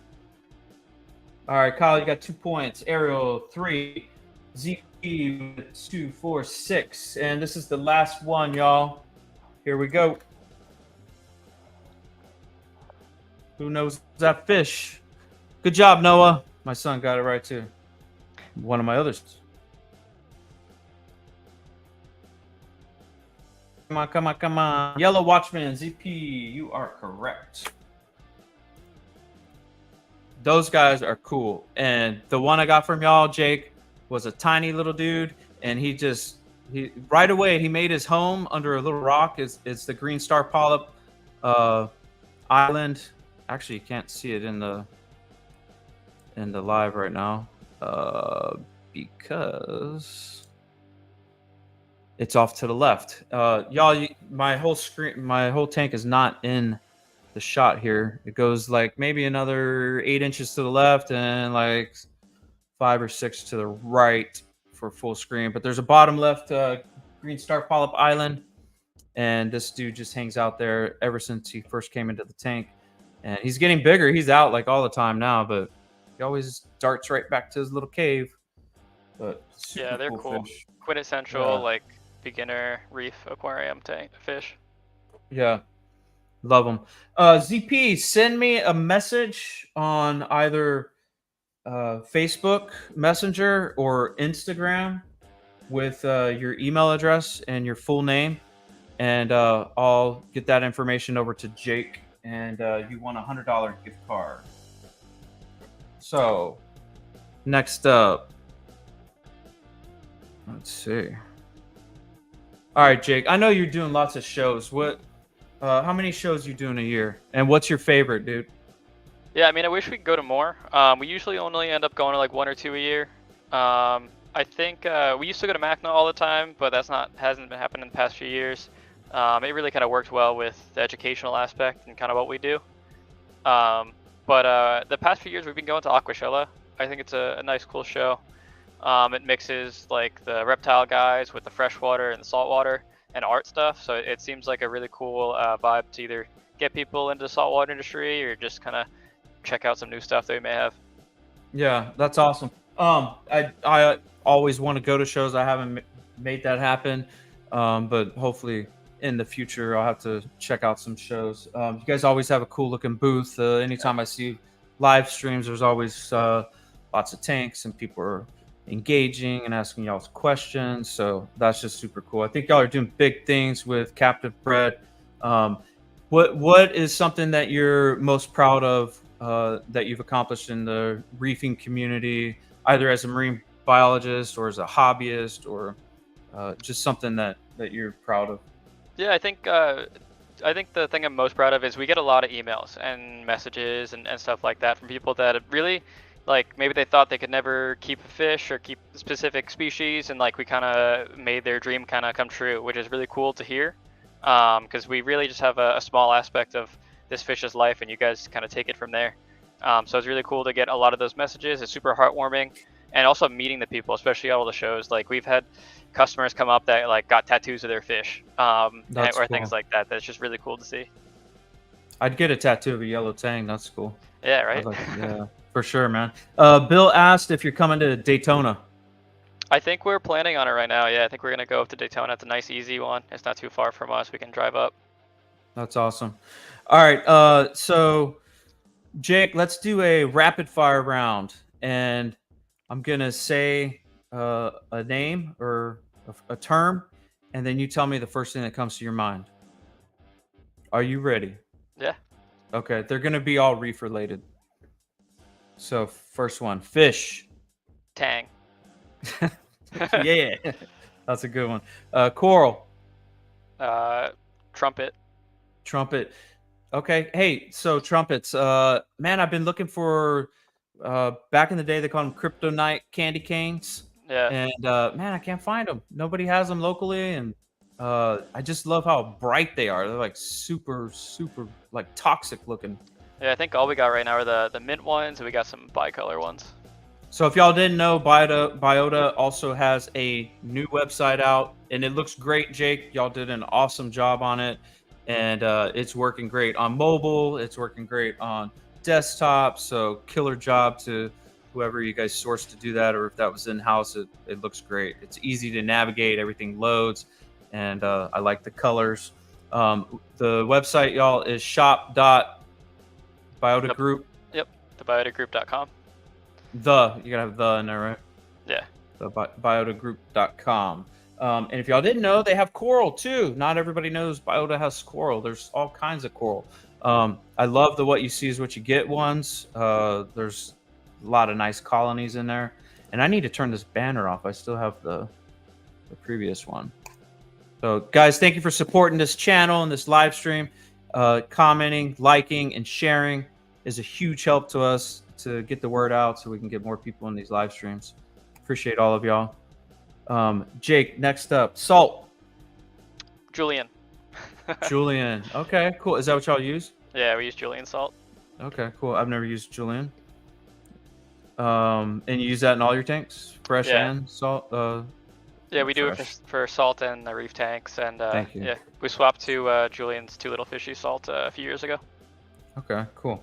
All right, Kyle, you got 2 points. Ariel, 3. ZP, 2, 4, 6. And this is the last one, y'all. Here we go. Who knows that fish? Good job, Noah. My son got it right, too. One of my others. Come on, come on, come on. Yellow Watchman, ZP, you are correct. Those guys are cool. And the one I got from y'all, Jake, was a tiny little dude. And he right away, he made his home under a little rock. It's the green star polyp island. Actually, you can't see it in the live right now because it's off to the left. Y'all, my whole tank is not in the shot here. It goes like maybe another 8 inches to the left and like 5 or 6 to the right for full screen. But there's a bottom left green star polyp island, and this dude just hangs out there ever since he first came into the tank. And he's getting bigger. He's out like all the time now, but he always darts right back to his little cave. But Yeah, they're cool. Fish. Quintessential like beginner reef aquarium tank fish. Yeah, love them. ZP, send me a message on either Facebook Messenger or Instagram with your email address and your full name, and I'll get that information over to Jake. And you won a $100 gift card. So next up, let's see. All right, Jake. I know you're doing lots of shows. How many shows you doing a year? And what's your favorite, dude? Yeah, I mean, I wish we could go to more. We usually only end up going to like 1 or 2 a year. I think we used to go to MACNA all the time, but hasn't been happening in the past few years. It really kind of worked well with the educational aspect and kind of what we do. But the past few years we've been going to Aquashella. I think it's a nice, cool show. It mixes like the reptile guys with the freshwater and the saltwater and art stuff. So it seems like a really cool vibe to either get people into the saltwater industry or just kind of check out some new stuff that we may have. Yeah, that's awesome. I always want to go to shows. I haven't made that happen, but hopefully in the future I'll have to check out some shows. You guys always have a cool looking booth. Anytime I see live streams, there's always lots of tanks and people are engaging and asking y'all's questions. So that's just super cool. I think y'all are doing big things with captive bred. What is something that you're most proud of that you've accomplished in the reefing community, either as a marine biologist or as a hobbyist, or just something that you're proud of? Yeah, I think the thing I'm most proud of is we get a lot of emails and messages and stuff like that from people that really, like, maybe they thought they could never keep a fish or keep a specific species, and like we kind of made their dream kind of come true, which is really cool to hear, because we really just have a small aspect of this fish's life, and you guys kind of take it from there. So it's really cool to get a lot of those messages. It's super heartwarming, and also meeting the people, especially at all the shows. Like we've had customers come up that like got tattoos of their fish, or cool. things like that. That's just really cool to see. I'd get a tattoo of a yellow tang. That's cool. Yeah, right. Yeah, for sure, man. Bill asked if you're coming to Daytona. I think we're planning on it right now. Yeah, I think we're gonna go up to Daytona. It's a nice, easy one. It's not too far from us. We can drive up. That's awesome. All right, so Jake, let's do a rapid fire round, and I'm gonna say a name or a term, and then you tell me the first thing that comes to your mind. Are you ready? Yeah. Okay, they're gonna be all reef related. So first one, fish. Tang. Yeah, that's a good one. Coral. Trumpet. Trumpet. Okay. Hey, so trumpets. Man, I've been looking for. Back in the day, they called them kryptonite candy canes. Yeah. And man, I can't find them. Nobody has them locally, and I just love how bright they are. They're like super, super like toxic looking. Yeah, I think all we got right now are the mint ones, and we got some bicolor ones. So if y'all didn't know, Biota also has a new website out, and it looks great, Jake. Y'all did an awesome job on it, and it's working great on mobile. It's working great on desktop. So killer job to whoever you guys sourced to do that, or if that was in-house, it looks great. It's easy to navigate. Everything loads, and I like the colors. The website, y'all, is shop.biotagroup. Yep, thebiotagroup.com. You gotta have the in there, right? Yeah. The biotagroup.com. And if y'all didn't know, they have coral too. Not everybody knows Biota has coral. There's all kinds of coral. I love the what you see is what you get ones. There's a lot of nice colonies in there. And I need to turn this banner off. I still have the previous one. So guys, thank you for supporting this channel and this live stream. Commenting, liking, and sharing is a huge help to us to get the word out so we can get more people in these live streams. Appreciate all of y'all. Jake, next up, salt. Julian. Julian. Okay, cool. Is that what y'all use? Yeah, we use Julian salt. Okay, cool. I've never used Julian. And you use that in all your tanks, fresh Yeah. and salt. Yeah, we do it fresh. for salt and the reef tanks, and Thank you. yeah, we swapped to Julian's Too Little Fishy salt a few years ago. Okay, cool.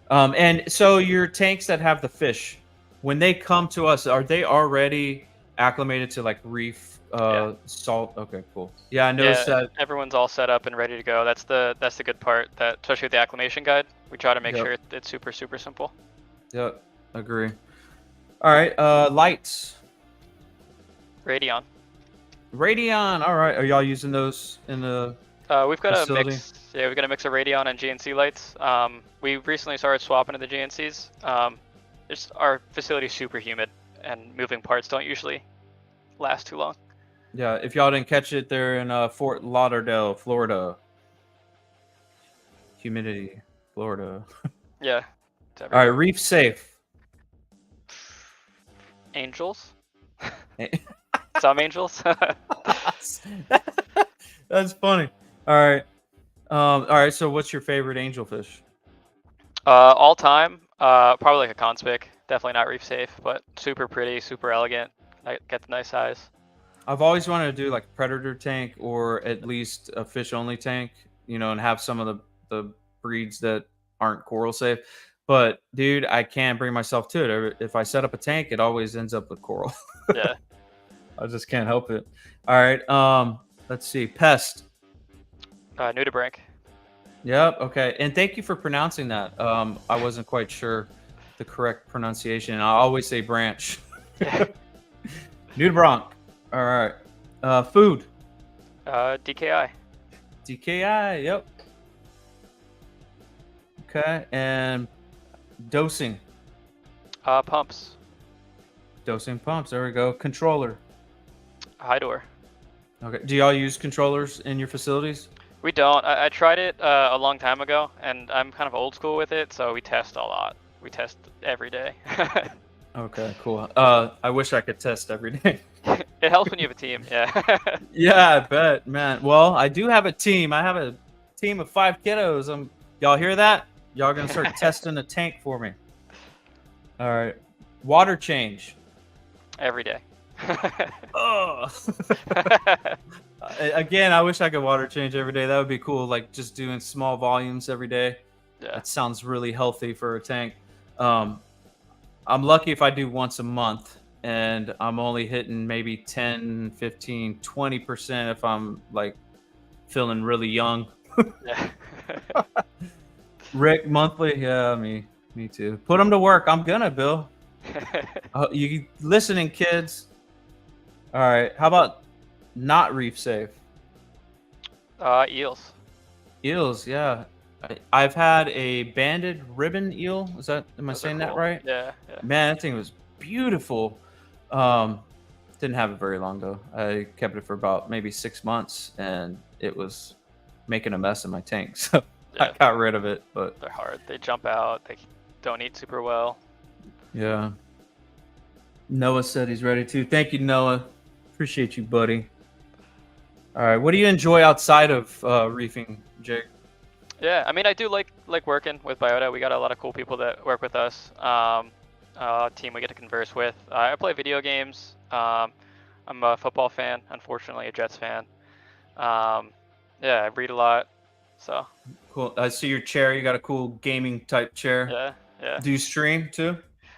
And so your tanks that have the fish, when they come to us, are they already acclimated to like reef Yeah. salt? Okay, cool. Yeah, I noticed Yeah, that. everyone's all set up and ready to go. That's the good part. That especially with the acclimation guide, we try to make Yep. sure it's super simple. Yep, agree. All right, lights. Radion. Radion. All right, are y'all using those in the We've got facility? a mix. Yeah, we've got a mix of Radion and GNC lights. We recently started swapping to the GNCs. Our facility's super humid, and moving parts don't usually last too long. Yeah, if y'all didn't catch it, they're in Fort Lauderdale, Florida. Humidity, Florida. Yeah. It's All right, everywhere. reef safe. Angels. Some angels. That's funny. All right. All right. So, what's your favorite angelfish? All time, probably like a conspic. Definitely not reef safe, but super pretty, super elegant. I get the nice eyes. I've always wanted to do like a predator tank or at least a fish only tank, you know, and have some of the breeds that aren't coral safe. But dude, I can't bring myself to it. If I set up a tank, it always ends up with coral. Yeah. I just can't help it. All right. Let's see. Pest. Nudibranch. Yep. Okay. And thank you for pronouncing that. I wasn't quite sure the correct pronunciation. I always say branch. Yeah. Nudibranch. All right. Food. DKI. DKI. Yep. Okay. And dosing. Pumps. Dosing pumps. There we go. Controller. Hydor. Okay. Do y'all use controllers in your facilities? We don't. I tried it a long time ago, and I'm kind of old school with it, so we test a lot. We test every day. Okay, cool. I wish I could test every day. It helps when you have a team, yeah. Yeah, I bet, man. Well, I do have a team. I have a team of 5 kiddos. Y'all hear that? Y'all gonna start testing a tank for me. All right. Water change. Every day. Oh. Again, I wish I could water change every day. That would be cool. Like just doing small volumes every day. Yeah. That sounds really healthy for a tank. I'm lucky if I do once a month, and I'm only hitting maybe 10, 15, 20% if I'm like feeling really young. Yeah. Rick, monthly? Yeah, me too. Put them to work. I'm gonna, Bill. You listening, kids? All right. How about not reef safe? Eels. Eels, yeah. I've had a banded ribbon eel. Am I Those are saying that cool. right? Yeah. Man, that thing was beautiful. Didn't have it very long though. I kept it for about maybe 6 months, and it was making a mess in my tank. So Yeah. I got rid of it. But They're hard. They jump out. They don't eat super well. yeah. Noah said he's ready too. Thank you, Noah. Appreciate you, buddy. All right. What do you enjoy outside of reefing, Jake? Yeah, I mean, I do like working with Biota. We got a lot of cool people that work with us. Team we get to converse with. I play video games. I'm a football fan, unfortunately a Jets fan. Yeah, I read a lot. So Cool. I see your chair. You got a cool gaming type chair. yeah. Do you stream too?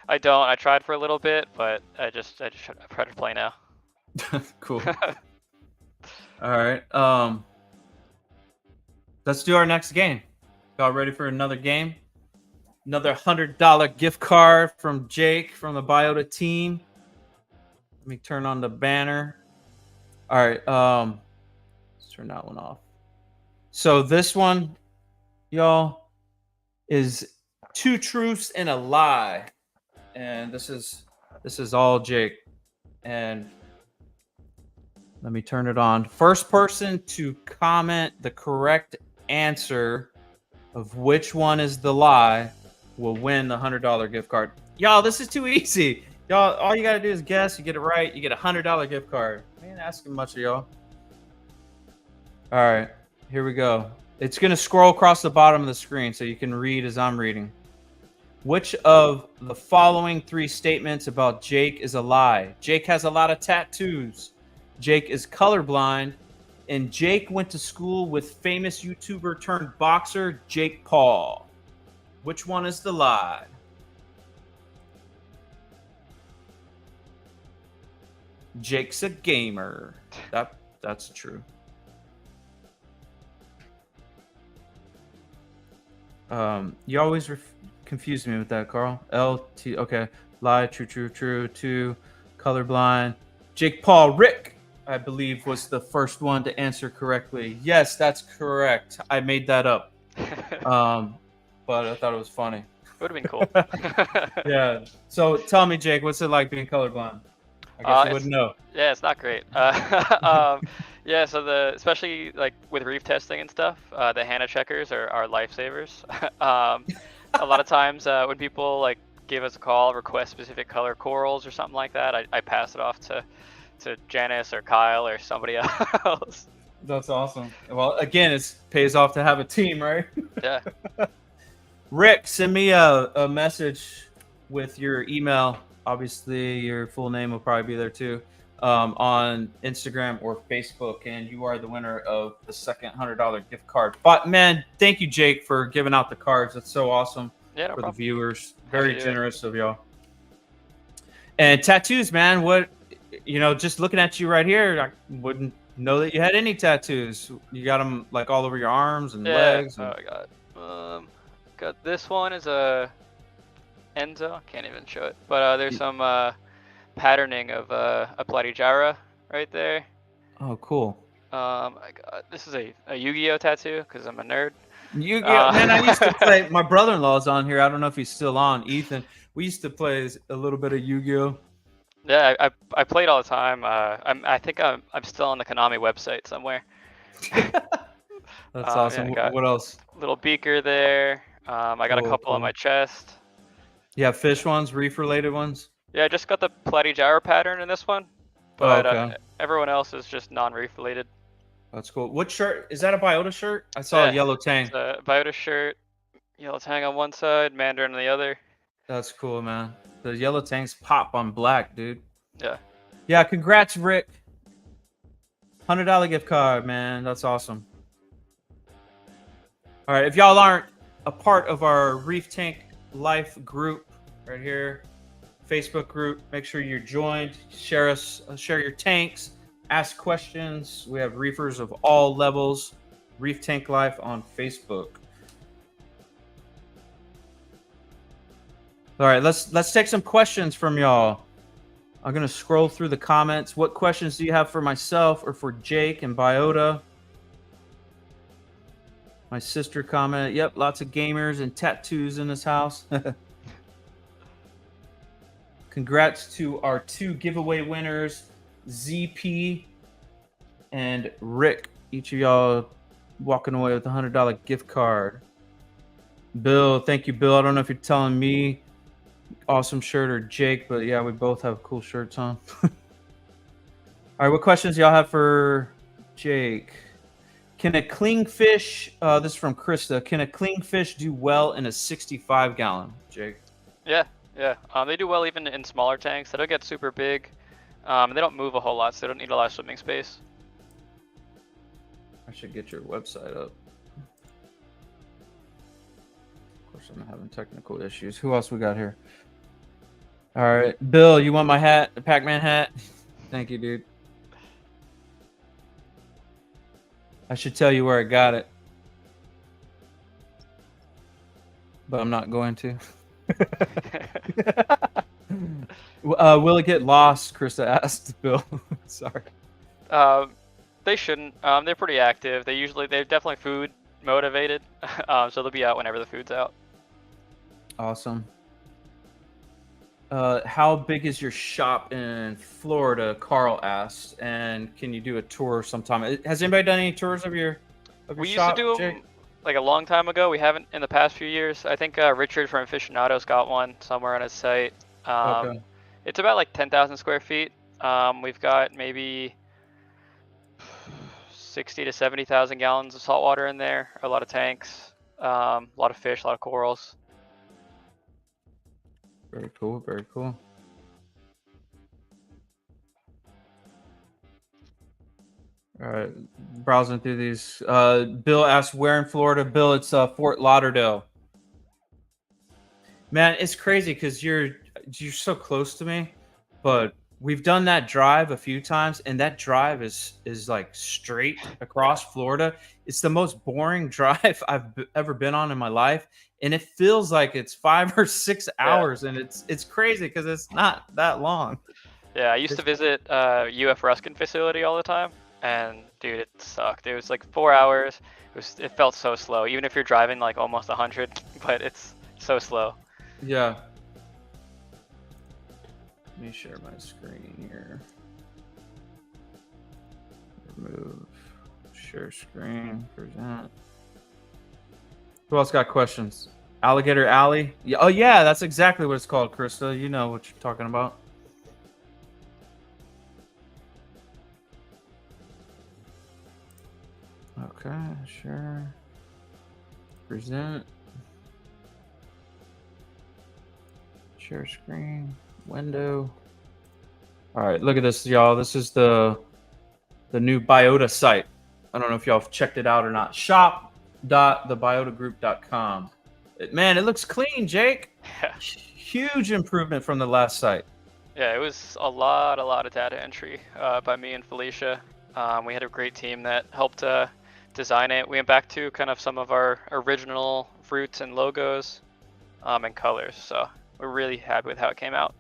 I don't. I tried for a little bit, but I try to play now. Cool. All right. Let's do our next game. Y'all ready for another game? Another $100 gift card from Jake from the Biota team. Let me turn on the banner. All right. Let's turn that one off. So this one, y'all, is 2 truths and a lie. And this is all Jake. And let me turn it on. First person to comment the correct answer of which one is the lie will win the $100 gift card. Y'all, this is too easy. Y'all, all you gotta do is guess. You get it right, you get a $100 gift card. I ain't asking much of y'all. All right, here we go. It's going to scroll across the bottom of the screen so you can read as I'm reading. Which of the following 3 statements about Jake is a lie? Jake has a lot of tattoos. Jake is colorblind. And Jake went to school with famous YouTuber turned boxer Jake Paul. Which one is the lie? Jake's a gamer. That's true. You always confuse me with that, Carl. LT. Okay, lie. True. 2. Colorblind. Jake Paul. Rick, I believe, was the first one to answer correctly. Yes, that's correct. I made that up. But I thought it was funny. Would have been cool. Yeah. So tell me, Jake, what's it like being colorblind? I guess you wouldn't know. Yeah, it's not great. Yeah, so especially like with reef testing and stuff, the Hannah checkers are lifesavers. A lot of times when people like give us a call, request specific color corals or something like that, I pass it off to Janice or Kyle or somebody else. That's awesome. Well, again, it pays off to have a team, right? Yeah. Rick, send me a message with your email. Obviously, your full name will probably be there too, on Instagram or Facebook, and you are the winner of the second $100 gift card. But man, thank you, Jake, for giving out the cards. That's so awesome. Yeah, no for problem. The viewers. Very generous of y'all. And tattoos, man. What, just looking at you right here, I wouldn't know that you had any tattoos. You got them like all over your arms and legs. Oh, I got this one is a Enzo. Can't even show it, but there's some patterning of a Platyjara right there. Oh, cool. This is a Yu-Gi-Oh tattoo because I'm a nerd. Yu-Gi-Oh, man, I used to play. My brother-in-law's on here. I don't know if he's still on. Ethan, we used to play a little bit of Yu-Gi-Oh. Yeah, I played all the time. I think I'm still on the Konami website somewhere. That's awesome. Yeah, what else? Little beaker there. I got a couple on my chest. You have fish ones, reef-related ones? Yeah, I just got the Platyjara pattern in this one, but everyone else is just non-reef related. That's cool. What shirt? Is that a Biota shirt? I saw a yellow tang. It's a Biota shirt, yellow tang on one side, Mandarin on the other. That's cool, man. The yellow tangs pop on black, dude. Yeah. Yeah, congrats, Rick. $100 gift card, man. That's awesome. All right, if y'all aren't a part of our Reef Tank Life group right here, Facebook group, make sure you're joined. Share your tanks, ask questions. We have reefers of all levels. Reef Tank Life on Facebook. All right, let's take some questions from y'all. I'm gonna scroll through the comments. What questions do you have for myself or for Jake and Biota? My sister commented, yep, lots of gamers and tattoos in this house. Congrats to our 2 giveaway winners, ZP and Rick. Each of y'all walking away with a $100 gift card. Bill, thank you, Bill. I don't know if you're telling me awesome shirt or Jake, but yeah, we both have cool shirts on. All right, what questions y'all have for Jake? Can a clingfish, this is from Krista, can a clingfish do well in a 65-gallon, Jake? Yeah. They do well even in smaller tanks. They don't get super big. They don't move a whole lot, so they don't need a lot of swimming space. I should get your website up. Of course, I'm having technical issues. Who else we got here? All right, Bill, you want my hat, the Pac-Man hat? Thank you, dude. I should tell you where I got it, but I'm not going to. Will it get lost? Krista asked Bill. Sorry. They shouldn't. They're pretty active. They're definitely food motivated. So they'll be out whenever the food's out. Awesome. How big is your shop in Florida? Carl asked, and can you do a tour sometime? Has anybody done any tours of your shop? We used to do them like a long time ago. We haven't in the past few years. I think Richard from Aficionados got one somewhere on his site. Okay. It's about like 10,000 square feet. We've got maybe 60 to 70,000 gallons of salt water in there, a lot of tanks, a lot of fish, a lot of corals. Very cool. Very cool. All right, browsing through these. Bill asked, "Where in Florida?" Bill, it's Fort Lauderdale. Man, it's crazy because you're so close to me, but we've done that drive a few times, and that drive is like straight across Florida. It's the most boring drive I've ever been on in my life, and it feels like it's 5 or 6 hours, and it's crazy because it's not that long. Yeah, I used to visit UF Ruskin facility all the time, and dude, it sucked. It was like 4 hours. It felt so slow, even if you're driving like almost 100, but it's so slow. Yeah. Let me share my screen here. Remove. Share screen. Present. Who else got questions? Alligator Alley? Yeah, oh, yeah, that's exactly what it's called, Krista. You know what you're talking about. Okay, sure. Present. Share screen. Window. All right, look at this, y'all. This is the new Biota site. I don't know if y'all have checked it out or not. Shop.thebiotagroup.com. Man, it looks clean, Jake. Yeah. Huge improvement from the last site. Yeah, it was a lot of data entry by me and Felicia. We had a great team that helped design it. We went back to kind of some of our original roots and logos and colors. So we're really happy with how it came out.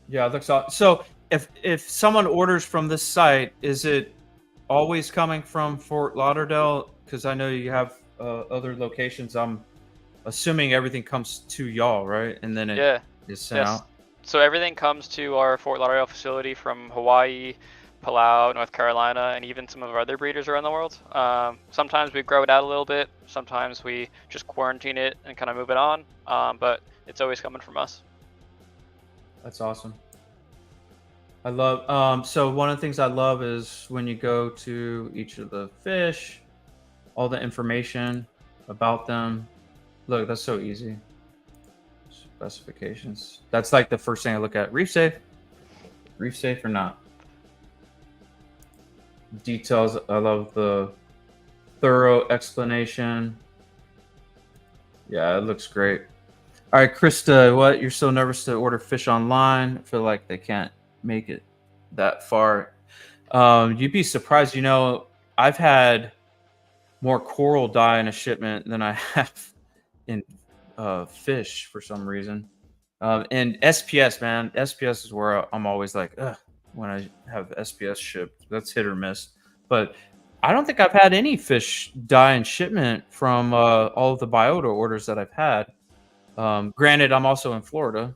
Yeah, it looks awesome. So if someone orders from this site, is it always coming from Fort Lauderdale? Because I know you have other locations. I'm assuming everything comes to y'all, right? And then it is sent out. So everything comes to our Fort Lauderdale facility from Hawaii, Palau, North Carolina, and even some of our other breeders around the world. Sometimes we grow it out a little bit. Sometimes we just quarantine it and kind of move it on. But it's always coming from us. That's awesome. I love, so one of the things I love is when you go to each of the fish, all the information about them. Look, that's so easy. Specifications. That's like the first thing I look at. Reef safe. Reef safe or not. Details. I love the thorough explanation. Yeah, it looks great. All right, Krista, what? You're so nervous to order fish online? I feel like they can't make it that far. You'd be surprised. You know, I've had more coral die in a shipment than I have in fish for some reason. And SPS, man, SPS is where I'm always like, ugh, when I have SPS shipped. That's hit or miss. But I don't think I've had any fish die in shipment from all of the Biota orders that I've had. Granted, I'm also in Florida,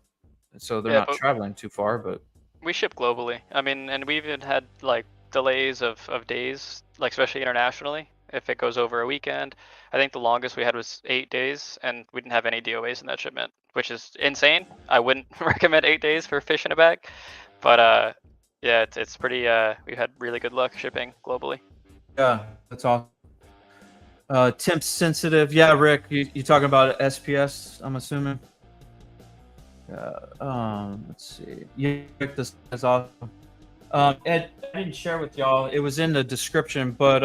so they're not traveling too far, but we ship globally. I mean, and we've even had like delays of days, like especially internationally. If it goes over a weekend, I think the longest we had was 8 days, and we didn't have any DOAs in that shipment, which is insane. I wouldn't recommend 8 days for fish in a bag, but yeah, it's pretty. We've had really good luck shipping globally. Yeah, that's awesome. Temp sensitive. Yeah, Rick, you talking about SPS? I'm assuming. Let's see. Yeah, Rick, this is awesome. Ed, I didn't share with y'all. It was in the description, but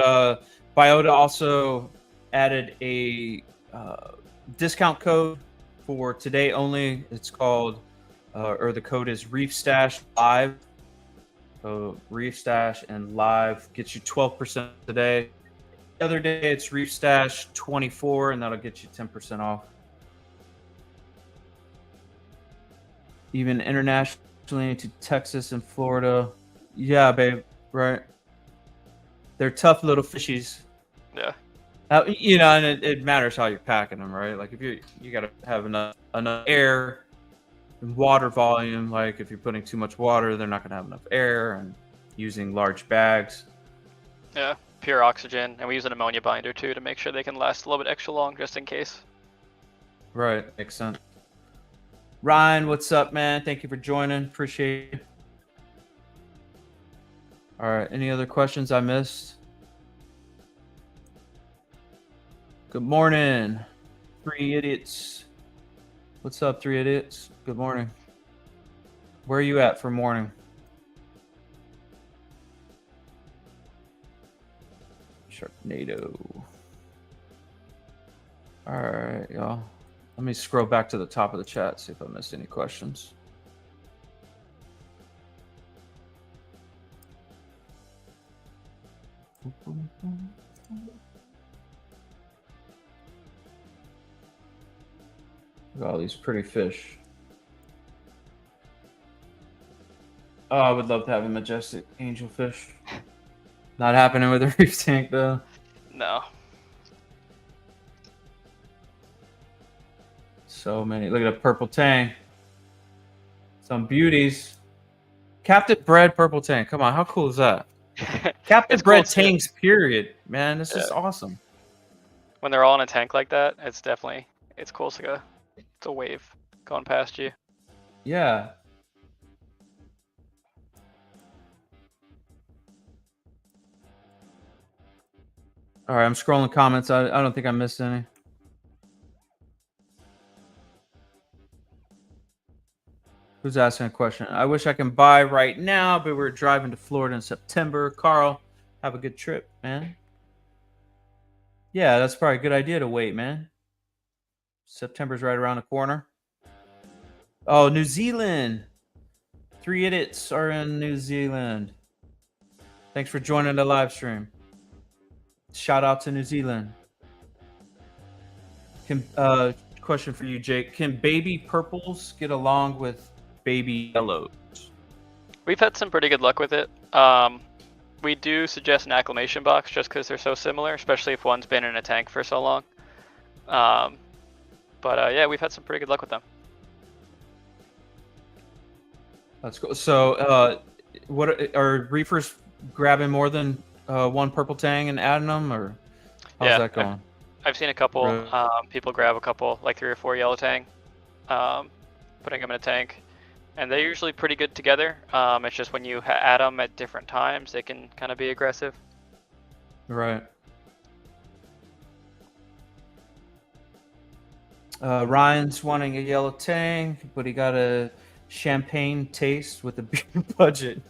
Biota also added a discount code for today only. It's called, or the code is ReefStash Live. So ReefStash and Live gets you 12% today. The other day it's ReefStash 24, and that'll get you 10% off. Even internationally to Texas and Florida. Yeah, babe. Right. They're tough little fishies. Yeah. You know, and it matters how you're packing them, right? Like if you got to have enough air and water volume. Like if you're putting too much water, they're not going to have enough air, and using large bags. Yeah, pure oxygen, and we use an ammonia binder too to make sure they can last a little bit extra long, just in case. Right, makes sense. Ryan, what's up, man? Thank you for joining. Appreciate it. All right, any other questions I missed? Good morning, 3 idiots. What's up, 3 idiots? Good morning. Where are you at for morning? Sharknado. All right, y'all. Let me scroll back to the top of the chat, see if I missed any questions. Look at all these pretty fish. Oh, I would love to have a majestic angelfish. Not happening with a reef tank, though. No. So many. Look at a purple tang. Some beauties. Captain Bred purple tang. Come on, how cool is that? Captain It's Bred cool too. tanks, period. Man, this is awesome. When they're all in a tank like that, it's cool. It's like it's a wave going past you. Yeah. All right, I'm scrolling comments. I don't think I missed any. Who's asking a question? I wish I can buy right now, but we're driving to Florida in September. Carl, have a good trip, man. Yeah, that's probably a good idea to wait, man. September's right around the corner. Oh, New Zealand. 3 idiots are in New Zealand. Thanks for joining the live stream. Shout out to New Zealand. Question for you, Jake. Can baby purples get along with baby yellows? We've had some pretty good luck with it. We do suggest an acclimation box just because they're so similar, especially if one's been in a tank for so long. But yeah, we've had some pretty good luck with them. That's cool. So, what are reefers grabbing more than one purple tang and adding them, or how's that going? I've seen a couple Really? people grab a couple, like 3 or 4 yellow tang, putting them in a tank, and they're usually pretty good together. It's just when you add them at different times, they can kind of be aggressive. Right. Ryan's wanting a yellow tang, but he got a champagne taste with a beer budget.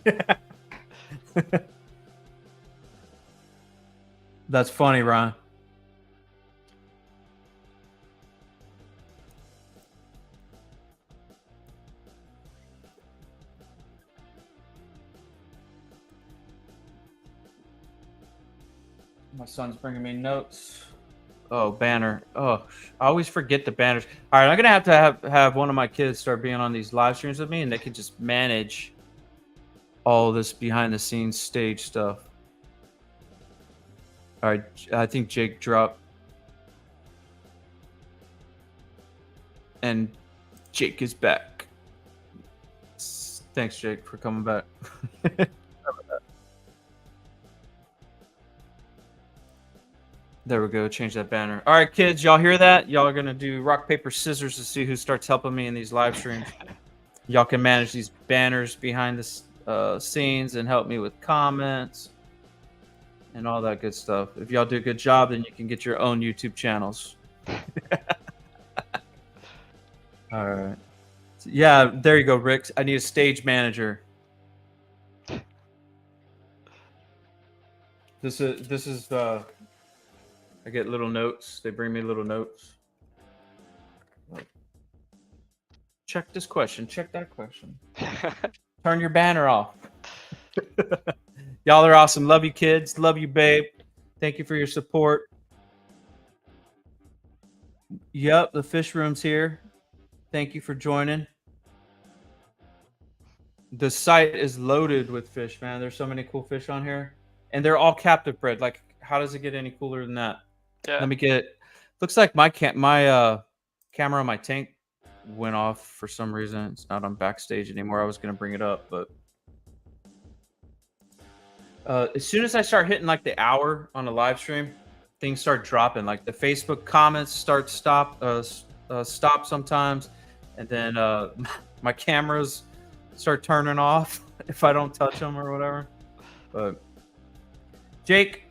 That's funny, Ryan. My son's bringing me notes. Oh, banner. Oh, I always forget the banners. All right, I'm gonna have to have one of my kids start being on these live streams with me, and they can just manage all this behind the scenes stage stuff. All right, I think Jake dropped, and Jake is back. Thanks, Jake, for coming back. There we go. Change that banner. All right, kids, y'all hear that? Y'all are gonna do rock paper scissors to see who starts helping me in these live streams. Y'all can manage these banners behind the scenes and help me with comments and all that good stuff. If y'all do a good job, then you can get your own YouTube channels. All right. Yeah, there you go, Rick. I need a stage manager. This is I get little notes. They bring me little notes. Check this question. Check that question. Turn your banner off. Y'all are awesome. Love you, kids. Love you, babe. Thank you for your support. Yep, the fish room's here. Thank you for joining. The site is loaded with fish, man. There's so many cool fish on here. And they're all captive bred. Like, how does it get any cooler than that? Yeah. Let me get. Looks like my camera on my tank went off for some reason. It's not on backstage anymore. I was gonna bring it up, but as soon as I start hitting like the hour on a live stream, things start dropping. Like the Facebook comments stop sometimes, and then my cameras start turning off if I don't touch them or whatever. But Jake,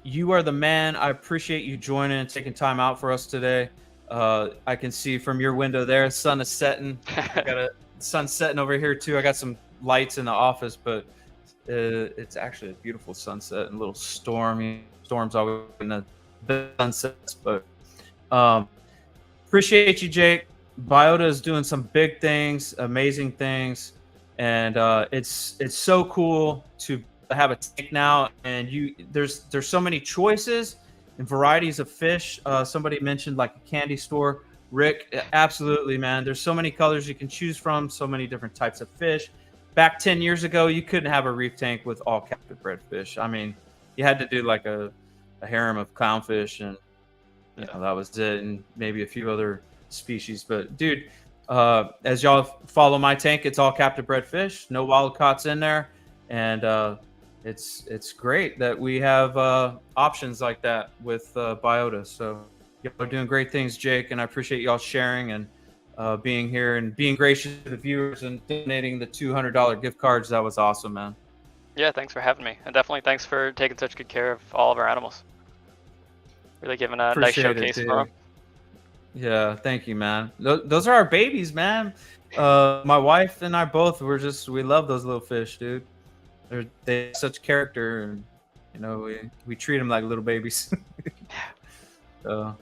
you are the man. I appreciate you joining and taking time out for us today. I can see from your window there, sun is setting. I got a sun setting over here too. I got some lights in the office, but it's actually a beautiful sunset and a little stormy. Storms always in the sunsets, but appreciate you, Jake. Biota is doing some big things, amazing things, and it's so cool to have a tank now. And there's so many choices and varieties of fish. Somebody mentioned like a candy store. Rick, absolutely, man. There's so many colors you can choose from, so many different types of fish. Back 10 years ago, you couldn't have a reef tank with all captive bred fish. I mean, you had to do like a harem of clownfish, and you know, that was it, and maybe a few other species. But dude, as y'all follow my tank, it's all captive bred fish, no wild caughts in there, and it's great that we have options like that with Biota. So y'all are doing great things, Jake, and I appreciate y'all sharing and being here and being gracious to the viewers and donating the $200 gift cards. That was awesome, man. Yeah, thanks for having me, and definitely thanks for taking such good care of all of our animals. Really giving a nice showcase for them. Yeah, thank you, man. Those are our babies, man. My wife and I both we love those little fish, dude. They have such character, and you know we treat them like little babies. So,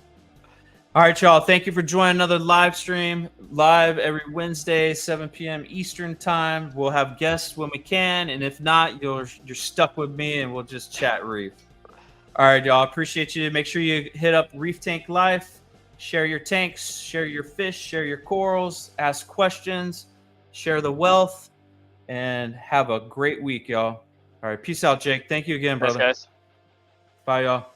all right, y'all. Thank you for joining another live stream. Live every Wednesday, 7 p.m. Eastern time. We'll have guests when we can, and if not, you're stuck with me, and we'll just chat reef. All right, y'all. Appreciate you. Make sure you hit up Reef Tank Life. Share your tanks, share your fish, share your corals, ask questions, share the wealth, and have a great week, y'all. All right, peace out, Jake. Thank you again, brother. Thanks, guys. Bye, y'all.